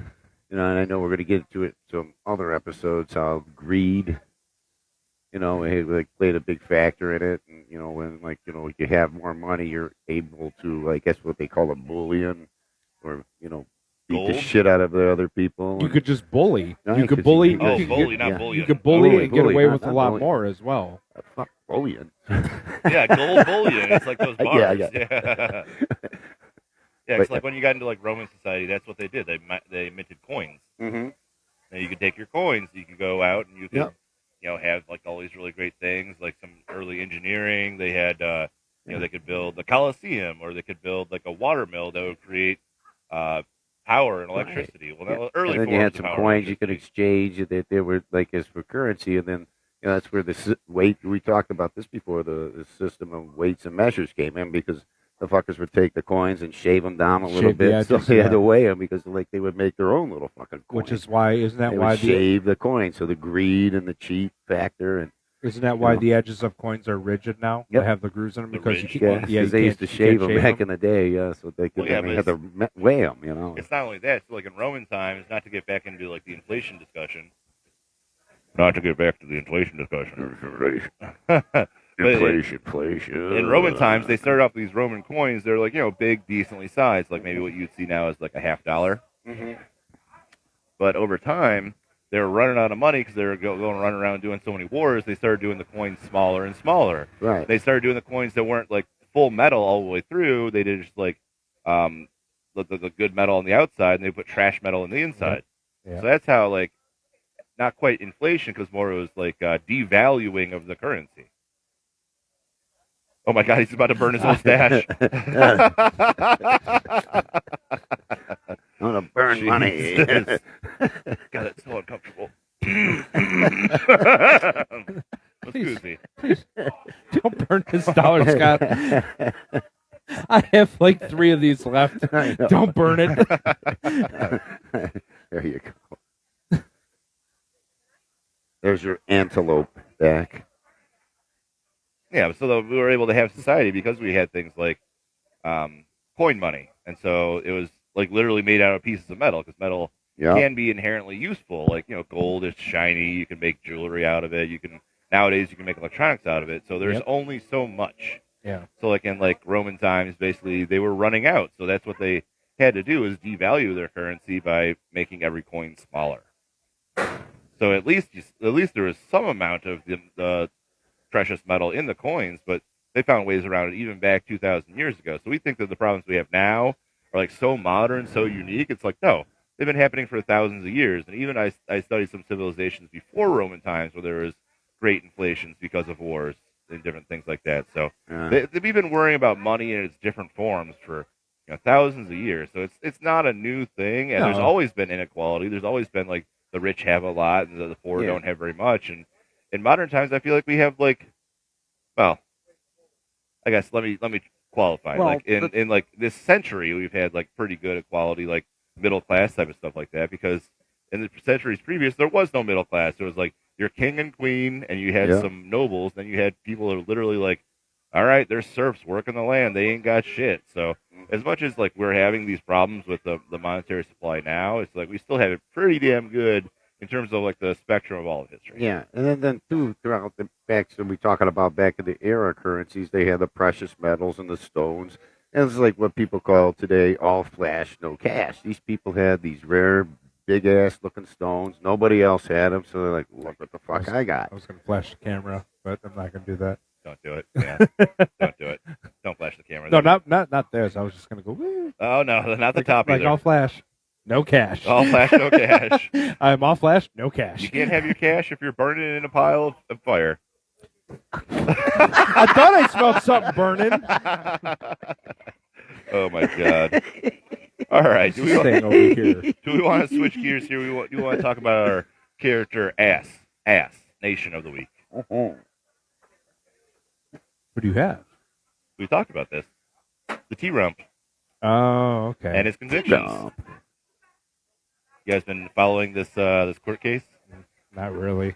and I know we're going to get to it some other episodes. How greed, it like played a big factor in it. And when you have more money, you're able to, I guess, what they call a bullion, or beat the Gold? shit out of the other people. You could just bully. No, You could 'cause bully. you Oh, can bully, get- not yeah. bullion. You could bully Bully, and get bully, away not- with a not lot bully. more as well. Fuck bullion. Yeah, gold bullion. It's like those bars. Yeah. Yeah, it's like when you got into like Roman society, that's what they did. They minted coins. Mm-hmm. And you could take your coins, you could go out and you could, Yeah. have like all these really great things, like some early engineering. They had, they could build the Colosseum, or they could build like a water mill that would create power and electricity. Well, that was early and then you forms had of some power coins and you could electricity. exchange that they were like as for currency, and then that's where the weight. We talked about this before. The system of weights and measures came in because the fuckers would take the coins and shave them down a little Shave the bit, so edges, they had yeah. to weigh them because like they would make their own little fucking coins. Which is why isn't that they why would the shave the coins? So the greed and the cheat factor, and isn't that why the edges of coins are rigid now? Yep. They have the grooves in them The because ridge. you yeah, can't. because they used to you shave can't them back in the day, so they could Well, yeah, they but had to weigh them. It's not only that. So like in Roman times, not to get back into like the inflation discussion. Not to get back to the inflation discussion. Inflation. In Roman times, they started off with these Roman coins. They're like, big, decently sized, like maybe what you'd see now is like a $50. Mm-hmm. But over time, they were running out of money because they were going running around doing so many wars. They started doing the coins smaller and smaller. Right. They started doing the coins that weren't like full metal all the way through. They did just like the good metal on the outside, and they put trash metal on the inside. Yeah. So that's how like not quite inflation, because more it was like devaluing of the currency. Oh my God, he's about to burn his own stash. I'm gonna burn money. Jesus. God, it's so uncomfortable. Excuse me. Don't burn his dollar, Scott. I have like 3 of these left. Don't burn it. There you go. There's your antelope back. Yeah, so we were able to have society because we had things like coin money, and so it was like literally made out of pieces of metal, because metal can be inherently useful. Like gold is shiny, you can make jewelry out of it. Nowadays you can make electronics out of it. So there's only so much. Yeah. So like in like Roman times, basically they were running out, so that's what they had to do, is devalue their currency by making every coin smaller. So at least there was some amount of the precious metal in the coins, but they found ways around it even back 2,000 years ago. So we think that the problems we have now are like so modern, so unique. It's like, no, they've been happening for thousands of years. And even I studied some civilizations before Roman times where there was great inflations because of wars and different things like that. So we've been worrying about money in its different forms for thousands of years. So it's not a new thing. And there's always been inequality. There's always been like the rich have a lot and the poor don't have very much. And in modern times, I feel like we have like, well, I guess let me qualify. Well, like in like this century, we've had like pretty good equality, like middle class type of stuff like that. Because in the centuries previous, there was no middle class. There was like your king and queen, and you had some nobles. Then you had people that were literally like, all right, they're serfs working the land. They ain't got shit. So as much as like we're having these problems with the monetary supply now, it's like we still have it pretty damn good in terms of like the spectrum of all of history. Yeah, and then too throughout the back, so we talking about back in the era currencies, they had the precious metals and the stones, and it's like what people call today all flash, no cash. These people had these rare, big ass looking stones. Nobody else had them, so they're like, look what the fuck I got. I was going to flash the camera, but I'm not going to do that. Don't do it. Yeah, don't do it. Don't flash the camera. No, not this. I was just going to go. Woo. Oh no, not the top like either. all flash, no cash. All flash, no cash. I'm all flash, no cash. You can't have your cash if you're burning it in a pile of fire. I thought I smelled something burning. Oh my god! All right, do Staying over here. we want to switch gears here? You want to talk about our character ass nation of the week? What do you have? We talked about this. The T-Rump Oh, okay. and his convictions. You guys been following this court case? Not really.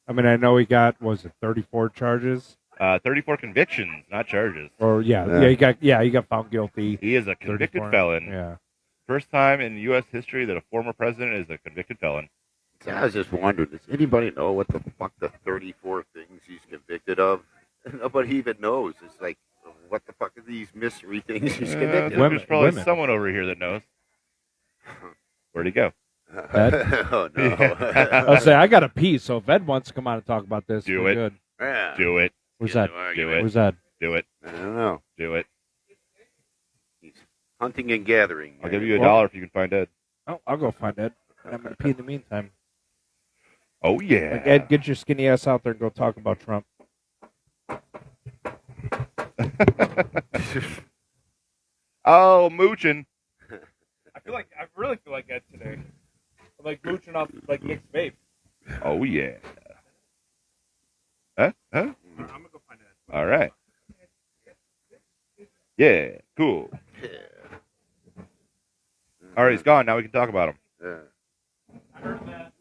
I mean, I know he got, was it 34 charges? 34 convictions, not charges. Or he got found guilty. He is a convicted 34. felon. Yeah. First time in U.S. history that a former president is a convicted felon. See, I was just wondering, does anybody know what the fuck the 34 things he's convicted of? Nobody even knows. It's like, what the fuck are these mystery things he's convicted of? There's probably women. someone over here that knows. Where'd he go? Oh, no. I'll say, I got a pee, so if Ed wants to come on and talk about this, Do we're it. good. Yeah. Do it. Where's that? Do it. Where's that? Do it. I don't know. Do it. He's hunting and gathering. I'll give you Well- $1 if you can find Ed. Oh, I'll go find Ed. I'm going to pee in the meantime. Oh, yeah. Like, Ed, get your skinny ass out there and go talk about Trump. Oh, mooching. I really feel like Ed today. I'm like mooching off like Nick's vape. Oh, yeah. Huh? I'm gonna go find Ed. All right. Yeah, cool. All right, he's gone. Now we can talk about him. Yeah. I heard that.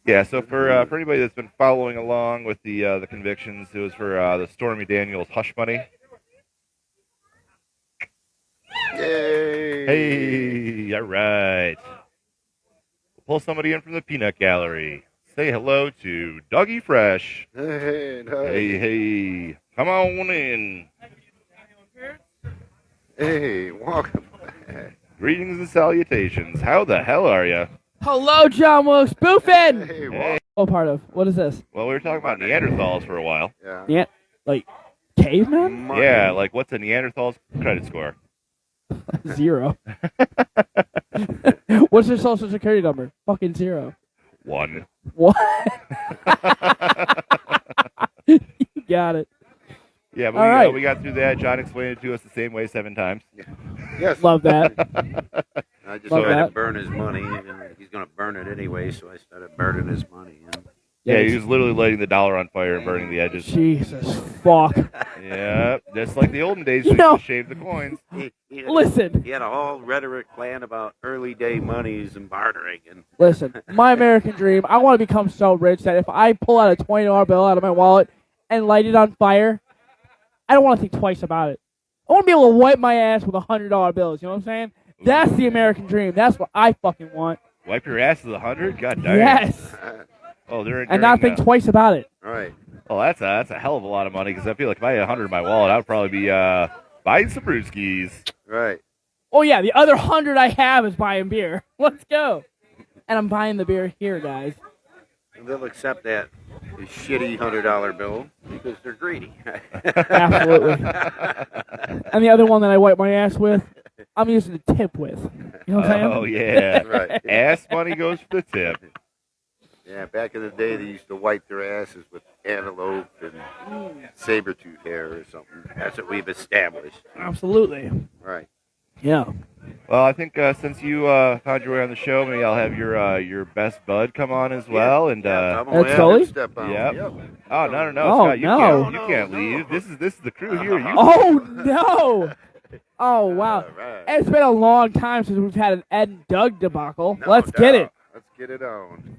Yeah, so for anybody that's been following along with the convictions, it was for the Stormy Daniels hush money. Yay! Hey, all right. We'll pull somebody in from the peanut gallery. Say hello to Dougie Fresh. Hey, Hey, come on in. Hey, welcome back. Greetings and salutations. How the hell are you? Hello, John Wilkes Boofin. Hey, Hey. welcome. What part of? What is this? Well, we were talking about Neanderthals for a while. Yeah. Yeah, like caveman? Money. Yeah, like what's a Neanderthal's credit score? 0. What's their social security number? Fucking 0. 1. What? You got it. Yeah, but All right. we got through that. John explained it to us the same way 7 times. Yes. Love that. I just Love tried that. to burn his money. He's going to burn it anyway, so I started burning his money. Yeah, he was literally lighting the dollar on fire and burning the edges. Jesus fuck. Yeah, just like the olden days, You we know- used to shave the coins. Listen. He had a whole rhetoric plan about early day monies and bartering. And Listen, my American dream, I want to become so rich that if I pull out a $20 bill out of my wallet and light it on fire, I don't want to think twice about it. I want to be able to wipe my ass with $100 bills, you know what I'm saying? That's the American dream. That's what I fucking want. Wipe your ass with 100? God damn. Yes. Oh, And not think twice about it. all right. Oh, that's a hell of a lot of money because I feel like if I had 100 in my wallet, I would probably be buying some brewskis. Right. Oh, yeah, the other 100 I have is buying beer. Let's go. And I'm buying the beer here, guys. And they'll accept that shitty $100 bill because they're greedy. Absolutely. And the other one that I wipe my ass with, I'm using the tip with. You know what I'm saying? Oh yeah, Right. ass money goes for the tip. Yeah, back in the day, they used to wipe their asses with antelope and saber-tooth hair or something. That's what we've established. Absolutely. Right. Yeah. Well, I think since you found your way on the show, maybe I'll have your best bud come on as well. And I'm That's gonna have Sully? him step on. Yep. Yep. oh no, Oh, Scott, you no. can't, you can't leave. This is the crew here. You Oh, no. Oh, wow. All right. It's been a long time since we've had an Ed and Doug debacle. No Let's get doubt. it. Let's get it on.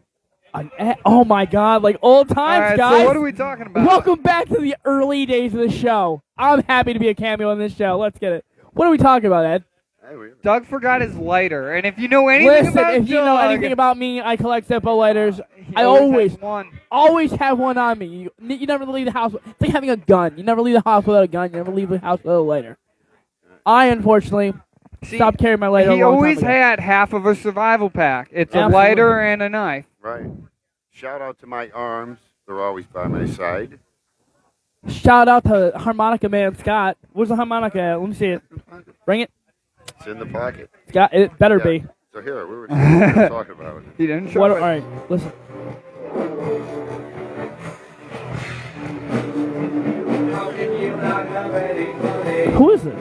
Oh, my God. Like old All times, right, guys. so what are we talking about? Welcome back to the early days of the show. I'm happy to be a cameo on this show. Let's get it. What are we talking about, Ed? Hey, Doug forgot his lighter, and if you know anything Listen, about if you know Doug, anything about me, I collect Zippo lighters. he I always has one. always have one on me. You never leave the house. It's like having a gun. You never leave the house without a gun. You never leave the house without a lighter. I, unfortunately, See, stopped carrying my lighter he a long always time ago. had half of a survival pack. It's a Absolutely. lighter and a knife. Right. Shout out to my arms. They're always by my side. Shout out to Harmonica Man Scott. Where's the harmonica at? Let me see it. Bring it. It's in the pocket. Scott, it better Yeah. be. So here, we were talking about it. He didn't show What? it. All right, listen. Who is it?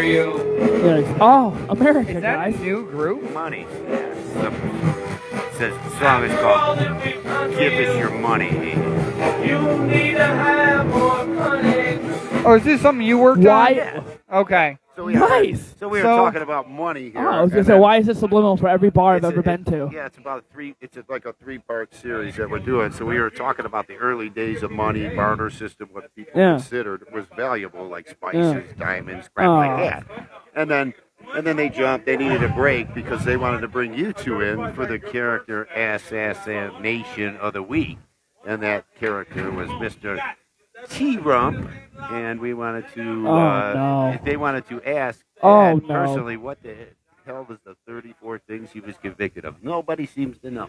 Yeah, oh, America, Is that guys. a new group? Money. Says the song is called "Give Us Your Money." Or is this something you worked Why? on? Okay. So we Nice. So we were So- talking about money here. Oh, I was gonna and say, then why is this subliminal for every bar I've it's ever a- been to? Yeah, it's about like a three-part series that we're doing. So we were talking about the early days of money, barter system, what people Yeah. considered was valuable, like spices, diamonds, crap Oh. like that. And then they jumped. They needed a break because they wanted to bring you two in for the character assassination of the week, and that character was Mr. T-Rump, and we wanted to. No. They wanted to ask Oh, Ed no. personally what the hell was the 34 things he was convicted of. Nobody seems to know.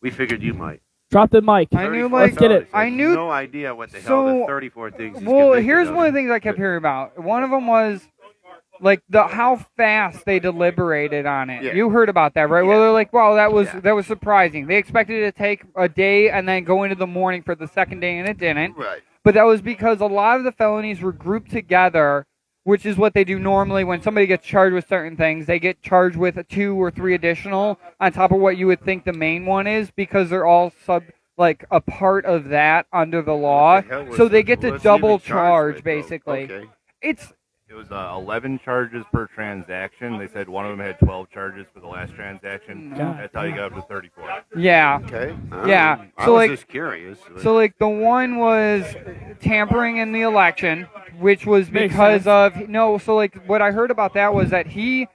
We figured you might. Drop the mic. I knew, 34 like- Let's get it. felonies. I knew- No idea what the hell So- the 34 things. he's Well, convicted here's of. one of the things I kept hearing about. One of them was like how fast they deliberated on it. Yeah. You heard about that, right? Well, Yeah. they're like, wow, that was Yeah. that was surprising. They expected it to take a day and then go into the morning for the second day, and it didn't. Right. But that was because a lot of the felonies were grouped together, which is what they do normally when somebody gets charged with certain things. They get charged with 2 or 3 additional on top of what you would think the main one is because they're all a part of that under the law. What the hell was So they it? get to What's he even double charged charge with, though? basically. Okay. It's It was 11 charges per transaction. They said one of them had 12 charges for the last transaction. God. That's how you got up to 34. yeah. Okay. Yeah, I so, was like- just curious. So like the one was tampering in the election, which was Makes because sense. of no. So like what I heard about that was that he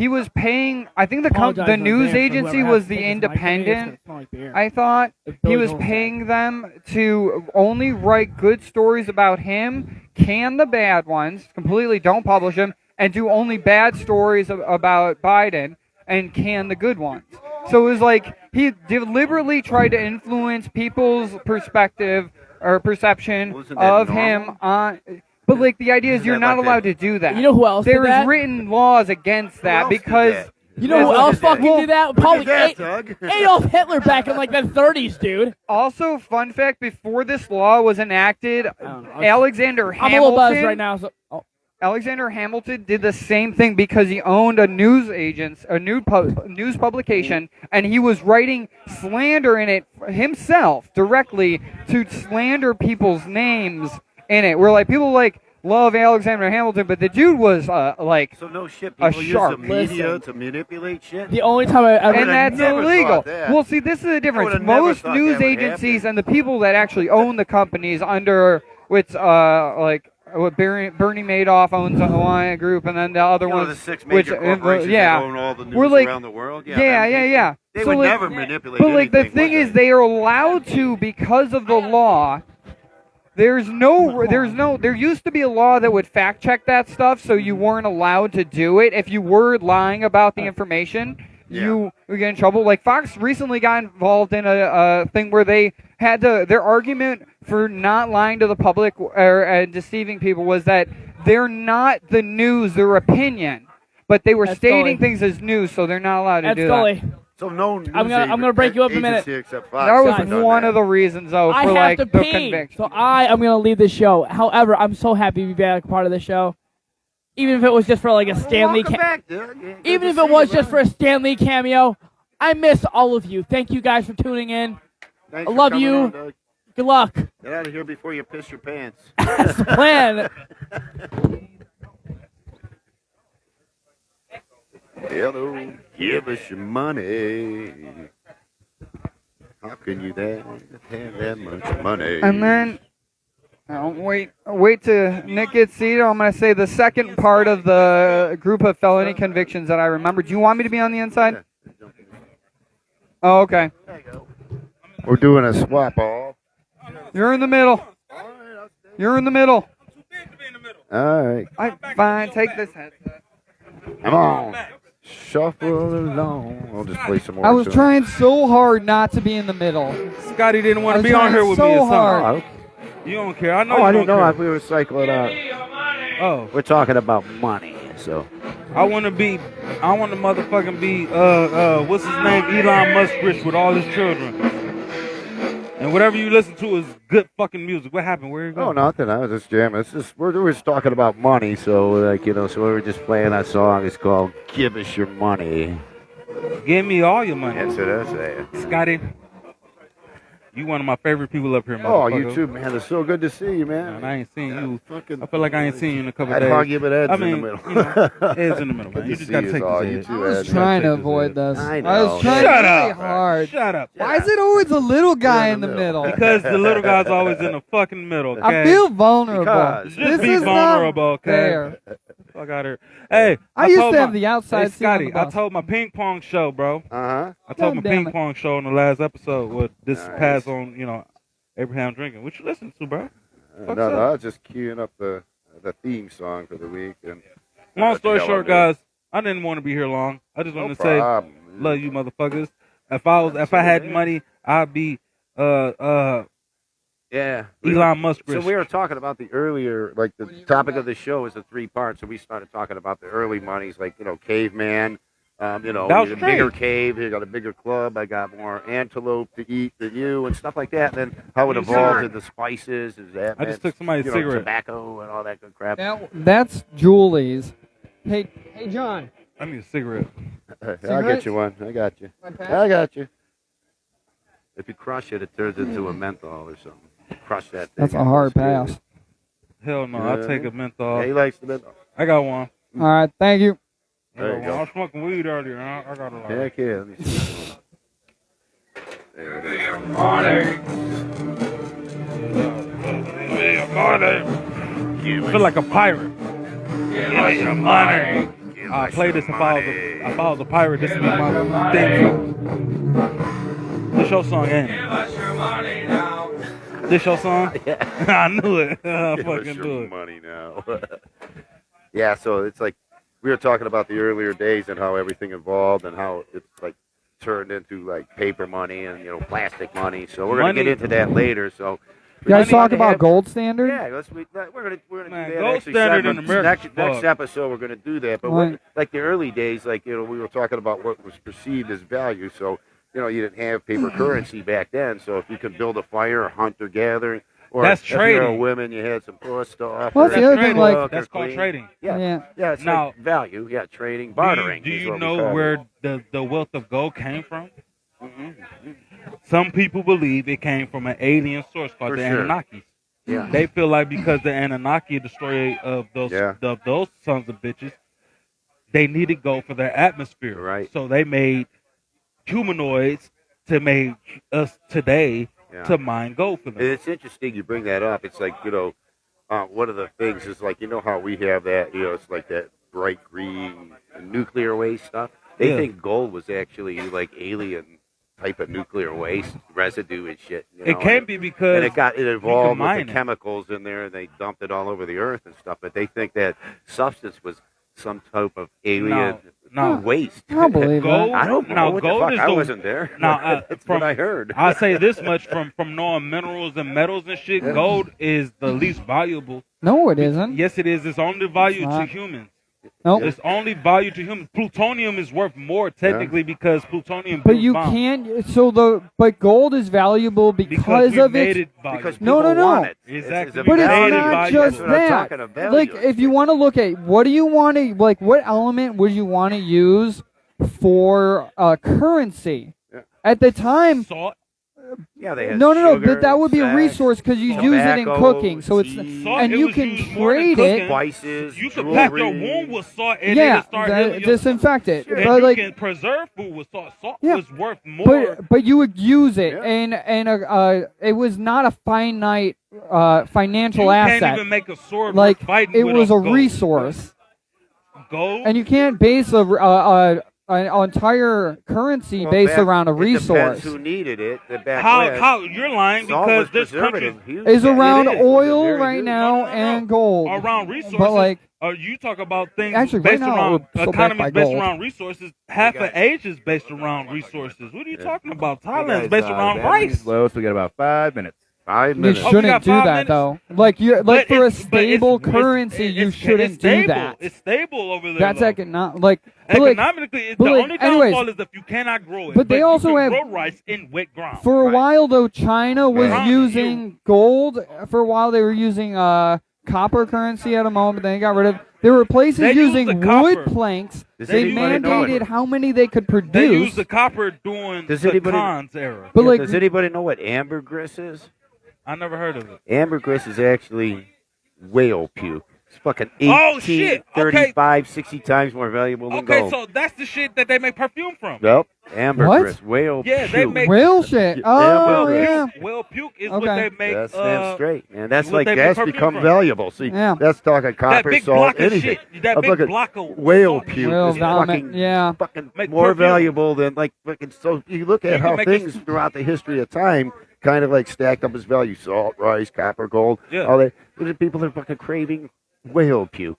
was paying. I think the Apologize the in news advance for agency whoever was has the to take this mic from me. It's Independent. gonna smell like beer. I thought Like he Billy was Joel paying them to only write good stories about him, can the bad ones, completely don't publish them, and do only bad stories about Biden, and can the good ones. So it was like he deliberately tried to influence people's perspective or perception Wasn't that of normal? him on. But like the idea is Isn't you're that not like allowed that- to do that. You know who else did There's that? written laws against Who that else did because. that? You know who Who else did that? fucking did that? Who Probably did that, Doug? Adolf Hitler back in like the 30s, dude. Also, fun fact: before this law was enacted, don't know. Alexander I'm a little buzzed Hamilton. right now. So, Alexander Hamilton did the same thing because he owned a news publication, and he was writing slander in it himself directly to slander people's names in it. Where like people like love Alexander Hamilton, but the dude was like. So no shit. A People use shark. the media Listen. to manipulate shit. the only time I ever And would've that's never illegal. thought that. Well, see, this is the difference. would've never Most thought news that would agencies happen. and the people that actually own the companies under which, like, what Bernie Madoff owns one group, and then the other You know, ones, the 6 which, major corporations yeah, that own all the news We're like- around the world. yeah, them yeah, people, yeah. They So, would like- never manipulate But like the anything, thing would is, they? they are allowed to because of the law. There used to be a law that would fact check that stuff, so you weren't allowed to do it if you were lying about the information. you get in trouble. Like Fox recently got involved in a thing where they had their argument for not lying to the public or deceiving people was that they're not the news, they're opinion, but they were That's stating Scully. things as news, so they're not allowed to That's do Scully. So no news I'm gonna break you up a minute. agency except that. Fox That was has done one that. of the reasons, though, I for have like to the pee, conviction. so I am gonna leave the show. However, I'm so happy to be back part of the show, even if it was just for like a Stanley. Welcome back, dude. Yeah, good Even to if see it was you, just for man. a Stanley cameo, I miss all of you. Thank you guys for tuning in. Thanks I for love coming you. on, Doug. Good luck. Get out of here before you piss your pants. That's the plan. Hello, give us your money. How can you have that much money? And then, wait till Nick gets seated. I'm going to say the second part of the group of felony convictions that I remember. Do you want me to be on the inside? Oh, okay. We're doing a swap off. You're in the middle. You're in the middle. All right, Fine, take this headset. come on. Shuffle along. I'll just play some more. I was tunes. trying so hard not to be in the middle. Scotty didn't want I to was be on trying here with so me or hard. something. Oh, You don't care. I know oh, you I didn't don't know care. if we were cycling out. Oh, We're talking about money, so. I want to motherfucking be, what's his name? Elon Musk rich with all his children. And whatever you listen to is good fucking music. What happened? Where you Oh, going? nothing. I was just jamming. It's just we're just talking about money, so like so we were just playing that song. It's called "Give Us Your Money." Give me all your money. That's what I say. Scotty, you one of my favorite people up here, Oh, motherfucker. you too, man. It's so good to see you, man. Man, I ain't seen you. Fucking, I feel like I ain't seen you in a couple I'd days. hug you, but Ed's I mean, in the middle. you know, Ed's in the middle, Good man. You to just see gotta you take all. this You Ed. too, I was Ed. trying to take this avoid Ed. this. I I know. was trying Shut really up. hard. Shut up. Why is it always a little guy You're in the in the middle? Because the little guy's always in the fucking middle, okay? I feel vulnerable. Because- Just This be is vulnerable, not okay? fair. Fuck out here. Hey, I used told to have my- the outside Hey, seat on Scotty, the I bus. told my ping pong show, bro. Uh-huh. I told my God damn ping it. pong show in the last episode what this Nice. pass on, Abraham drinking. What you listen to, bro? Fuck's No, up? I was just queuing up the theme song for the week. And Long story Yeah, short, well, guys, I didn't want to be here long. I just no wanted to say, problem. love you, motherfuckers. If I had money, I'd be Yeah. Elon Musk So rich. we were talking about the earlier, like the topic of the show is a 3-part. So we started talking about the early monies, like caveman. That was You got a bigger great. cave. You got a bigger club. I got more antelope to eat than you, and stuff like that. And then how it You evolved cigarette. into spices. Is that? I just took somebody's cigarette. Tobacco and all that good crap. That's Julie's. Hey, John. I need a cigarette. I'll get you one. I got you. I got you. If you crush it, it turns into a menthol or something. Crush that thing. That's a hard pass. Hell no, I'll take a menthol. Yeah, he likes the menthol. I got one. All right, thank you. There you I go. was smoking weed earlier. I got a lot. Heck yeah. Let me see. There it is. I feel like a pirate. Give me your money. I play this if I was a pirate. This would be my thing. This your song, ain't it? This your song? Yeah. I knew it. I Give us fucking your do it. money now. Yeah, so it's like we were talking about the earlier days and how everything evolved and how it's like turned into like paper money and plastic money. So we're gonna Money- get into that later. So You guys we talk need to about have- gold standard? Yeah, we're gonna Man, do that. gold Actually, standard in segment- America. next episode we're gonna do that. But Right. like the early days, like we were talking about what was perceived as value. So you didn't have paper currency back then. So if you could build a fire, or hunt or gather, or That's if you're a trading. woman, you had some puss stuff. Well, or that's the other thing, cook like- or That's called clean. trading. Yeah, it's Now- like value. Yeah, trading, bartering. Do is you what we know call where it. the wealth of gold came from? Mhm. Some people believe it came from an alien source called For the sure. Anunnakis. Yeah. They feel like because the Anunnaki destroyed of those Yeah. of those sons of bitches, they needed gold for their atmosphere. Right. So they made humanoids to make us today Yeah. to mine gold for them. And it's interesting you bring that up. It's like, one of the things is like, how we have that, it's like that bright green nuclear waste stuff. They Yeah. think gold was actually like alien type of nuclear waste residue and shit. It can't be because And it evolved with mine the it. chemicals in there and they dumped it all over the earth and stuff. But they think that substance was some type of alien No. waste. I don't believe Gold, that. I don't know. now What the gold fuck? is I the wasn't there. now That's from what I heard. I'll say this much from knowing minerals and metals and shit. Yeah. Gold is the least valuable. No, it isn't. Yes, it is. It's only value It's to not. humans. Nope. It's only value to humans. Plutonium is worth more technically because plutonium. But builds you bombs. can't. But gold is valuable because we of made its. it valuable. Because No, people no, no. want it. Exactly. It's But it's Made it not valuable. just That's what I'm that. talking about. Like, if you want to look at what do you want to like, what element would you want to use for currency? Yeah. At the time, Salt. Yeah, they had no, sugar, but that would be a sex, resource because you use it in tobacco, cooking. So it's tea, Salt, and it you was can used more than trade cooking. it. spices, You can jewelry. pack your wound with salt and Yeah, it'll start healing your disinfect it. And But you like, can preserve food with salt. Salt Yeah. was worth more. but you would use it, Yeah. and it was not a finite financial you asset. can't even make a sword Like worth fighting it with was a gold. resource, Gold. and you can't base an entire currency Well, based back- around a it depends resource. who needed it. Back when, how you're lying salt because was this country preservative. Huge. Is Yeah, around it is. oil Very right good. now No. and gold. around resources. But like, You talk about things Actually, right based now, around we're still backed economies by based gold. around resources. Half guys. of Asia is based around resources. What are you Yeah. talking about? Hey, Thailand's guys, based around battery's rice. low, so we got about 5 minutes. 5 you minutes. Oh, we shouldn't got do 5 that minutes? though. Like you like But for a it's- but stable it's- currency, you it's shouldn't do stable. that. It's stable over there. That's though. economic. Like, but like, Economically, but the like, only anyways, downfall is if you cannot grow it. but they also you can have- grow rice in wet ground. for a Right. while though, China was Right. using gold. For a while, they were using copper currency at a moment. Then they got rid of. There were places They used using the wood copper. planks. Does They anybody know mandated what- how many they could They produce. used the copper during Does the anybody- Khan's era. But Yeah, like, does anybody know what ambergris is? I never heard of it. Ambergris is actually whale puke. It's fucking 18, Oh, shit. Okay. 35, 60 times more valuable than Okay, gold. so that's the shit that they make perfume from. Yep. Ambergris. Whale Yeah, puke. they make whale shit. Yeah, Oh ambergris. yeah. Whale puke is Okay. what they make. That's damn straight, man. That's what like they make that's perfume become from. valuable. See, Yeah. that's talking That copper, big salt, block of anything. shit. That A big fucking block of whale salt. puke Whale is vomit, fucking, yeah. fucking Make more perfume. valuable than like fucking. So you look You at can how make things this- throughout the history of time kind of like stacked up as value: salt, rice, copper, gold. Yeah. All that. Look at people that are fucking craving whale puke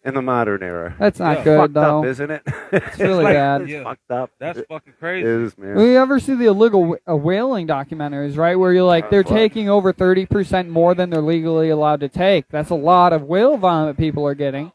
in the modern era. That's not Yeah. good Fucked though. up, isn't it? It's really like- bad. It's Yeah. fucked up. That's It fucking crazy. is, man. Well, you ever see the illegal whaling documentaries, right? Where you're like, they're Fuck. taking over 30% more than they're legally allowed to take. That's a lot of whale vomit people are getting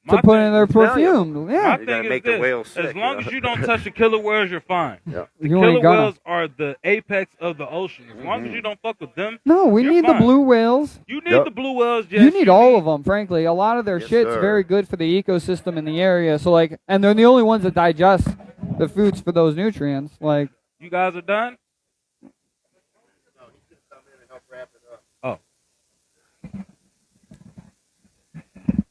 to My put thing- in their it's valuable. perfume. My You Yeah, gotta thing is make the this, whale sick, as long you know? as you don't touch the killer whales, you're fine. Yeah. The You killer ain't gonna. whales are the apex of the ocean. As long as you don't fuck with them, No, we You're need fine. the blue whales. you need Yep. the blue whales. You Yes, need all of them, frankly. A lot of their Yes, shit's sir. very good for the ecosystem in the area. So, like, and they're the only ones that digest the foods for those nutrients. Like, You guys are done? Oh.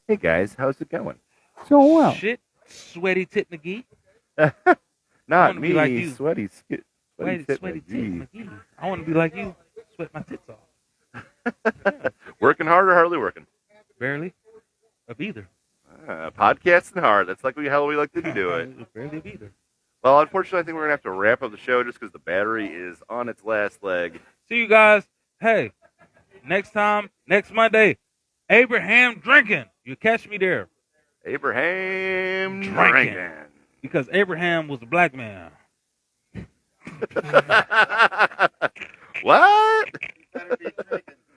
Hey guys, how's it going? it's going well. Shit. Sweaty tit McGee. Not wanna be me, like you. sweaty Sweaty tit tit McGee. McGee. I want to be like you. Sweat my tits off. Working hard or hardly working? Barely. Of either. Podcasting hard. That's like how we like to do it. Barely of either. Well, unfortunately, I think we're gonna have to wrap up the show just because the battery is on its last leg. See you guys. Hey, next time, next Monday, Abraham drinking. You catch me there Abraham Drinking. drinking. because Abraham was a black man. What?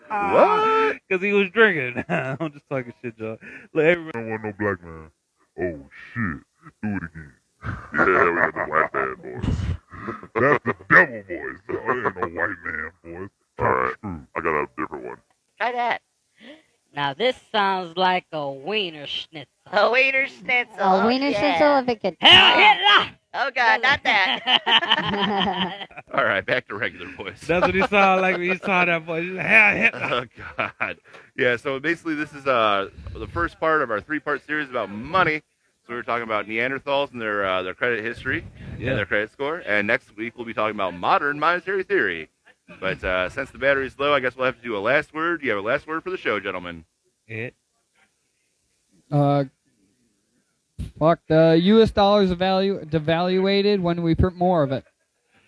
What? Because he was drinking. I'm just talking shit, Joe. Look, Abraham. I don't want no black man. Oh shit. Do it again. Yeah, we got the white man voice. That's the devil voice. There ain't no white man voice. Alright, I got a different one. Try that. Now this sounds like a wiener schnitzel. A wiener schnitzel. A wiener schnitzel if it could. Hell Hitler! Oh God, not that. All right, back to regular voice. That's what he sounded like when he saw that voice. He's like, hell, Hitler. Oh God. Yeah. So basically, this is the first part of our three-part series about money. So we were talking about Neanderthals and their credit history and their credit score. And next week we'll be talking about modern monetary theory. But since the battery's low, I guess we'll have to do a last word. Do you have a last word for the show, gentlemen? Fuck, the U.S. dollar's devaluated when we print more of it.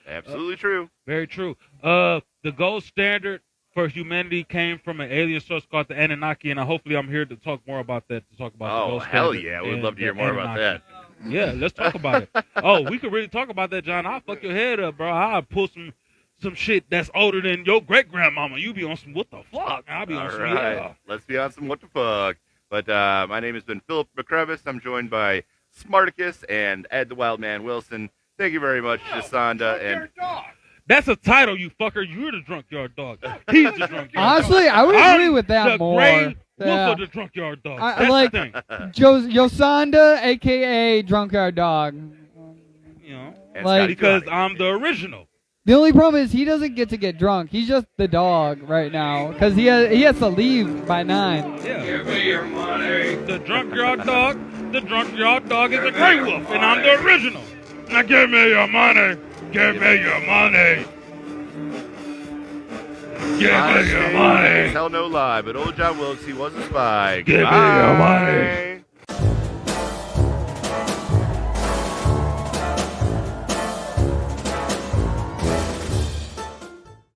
Absolutely true. Very true. The gold standard for humanity came from an alien source called the Anunnaki, and hopefully I'm here to talk more about that. To talk about the Oh, ghost hell standard yeah. We'd and love to hear the more about Anunnaki. that. Yeah, let's talk about it. Oh, we could really talk about that, John. I'll fuck your head up, bro. I'll pull some shit that's older than your great grandmama. You be on some what the fuck? I'll be on All some right. yeah. Let's be on some what the fuck. But my name has been Philip McCrevis. I'm joined by Smarticus and Ed the Wildman Wilson. Thank you very much, Jasonda. And That's a title, you fucker. You're the drunkyard dog. He's the drunkyard dog. Honestly, I would agree with that the more. Gray wolf Yeah. of the drunkyard dog. I That's like the thing. Yosanda, aka Drunkyard Dog. You know, and like- Scotty because Johnny. I'm the original. The only problem is he doesn't get drunk. He's just the dog right now because he has to leave by 9. Yeah. Give me your money. The drunkyard dog. The drunkyard dog is a gray wolf, and I'm the original. Now give me your money. Give me your money. Give me your money. Tell no lie, but old John Wilkes, he was a spy. Give me your Bye. money.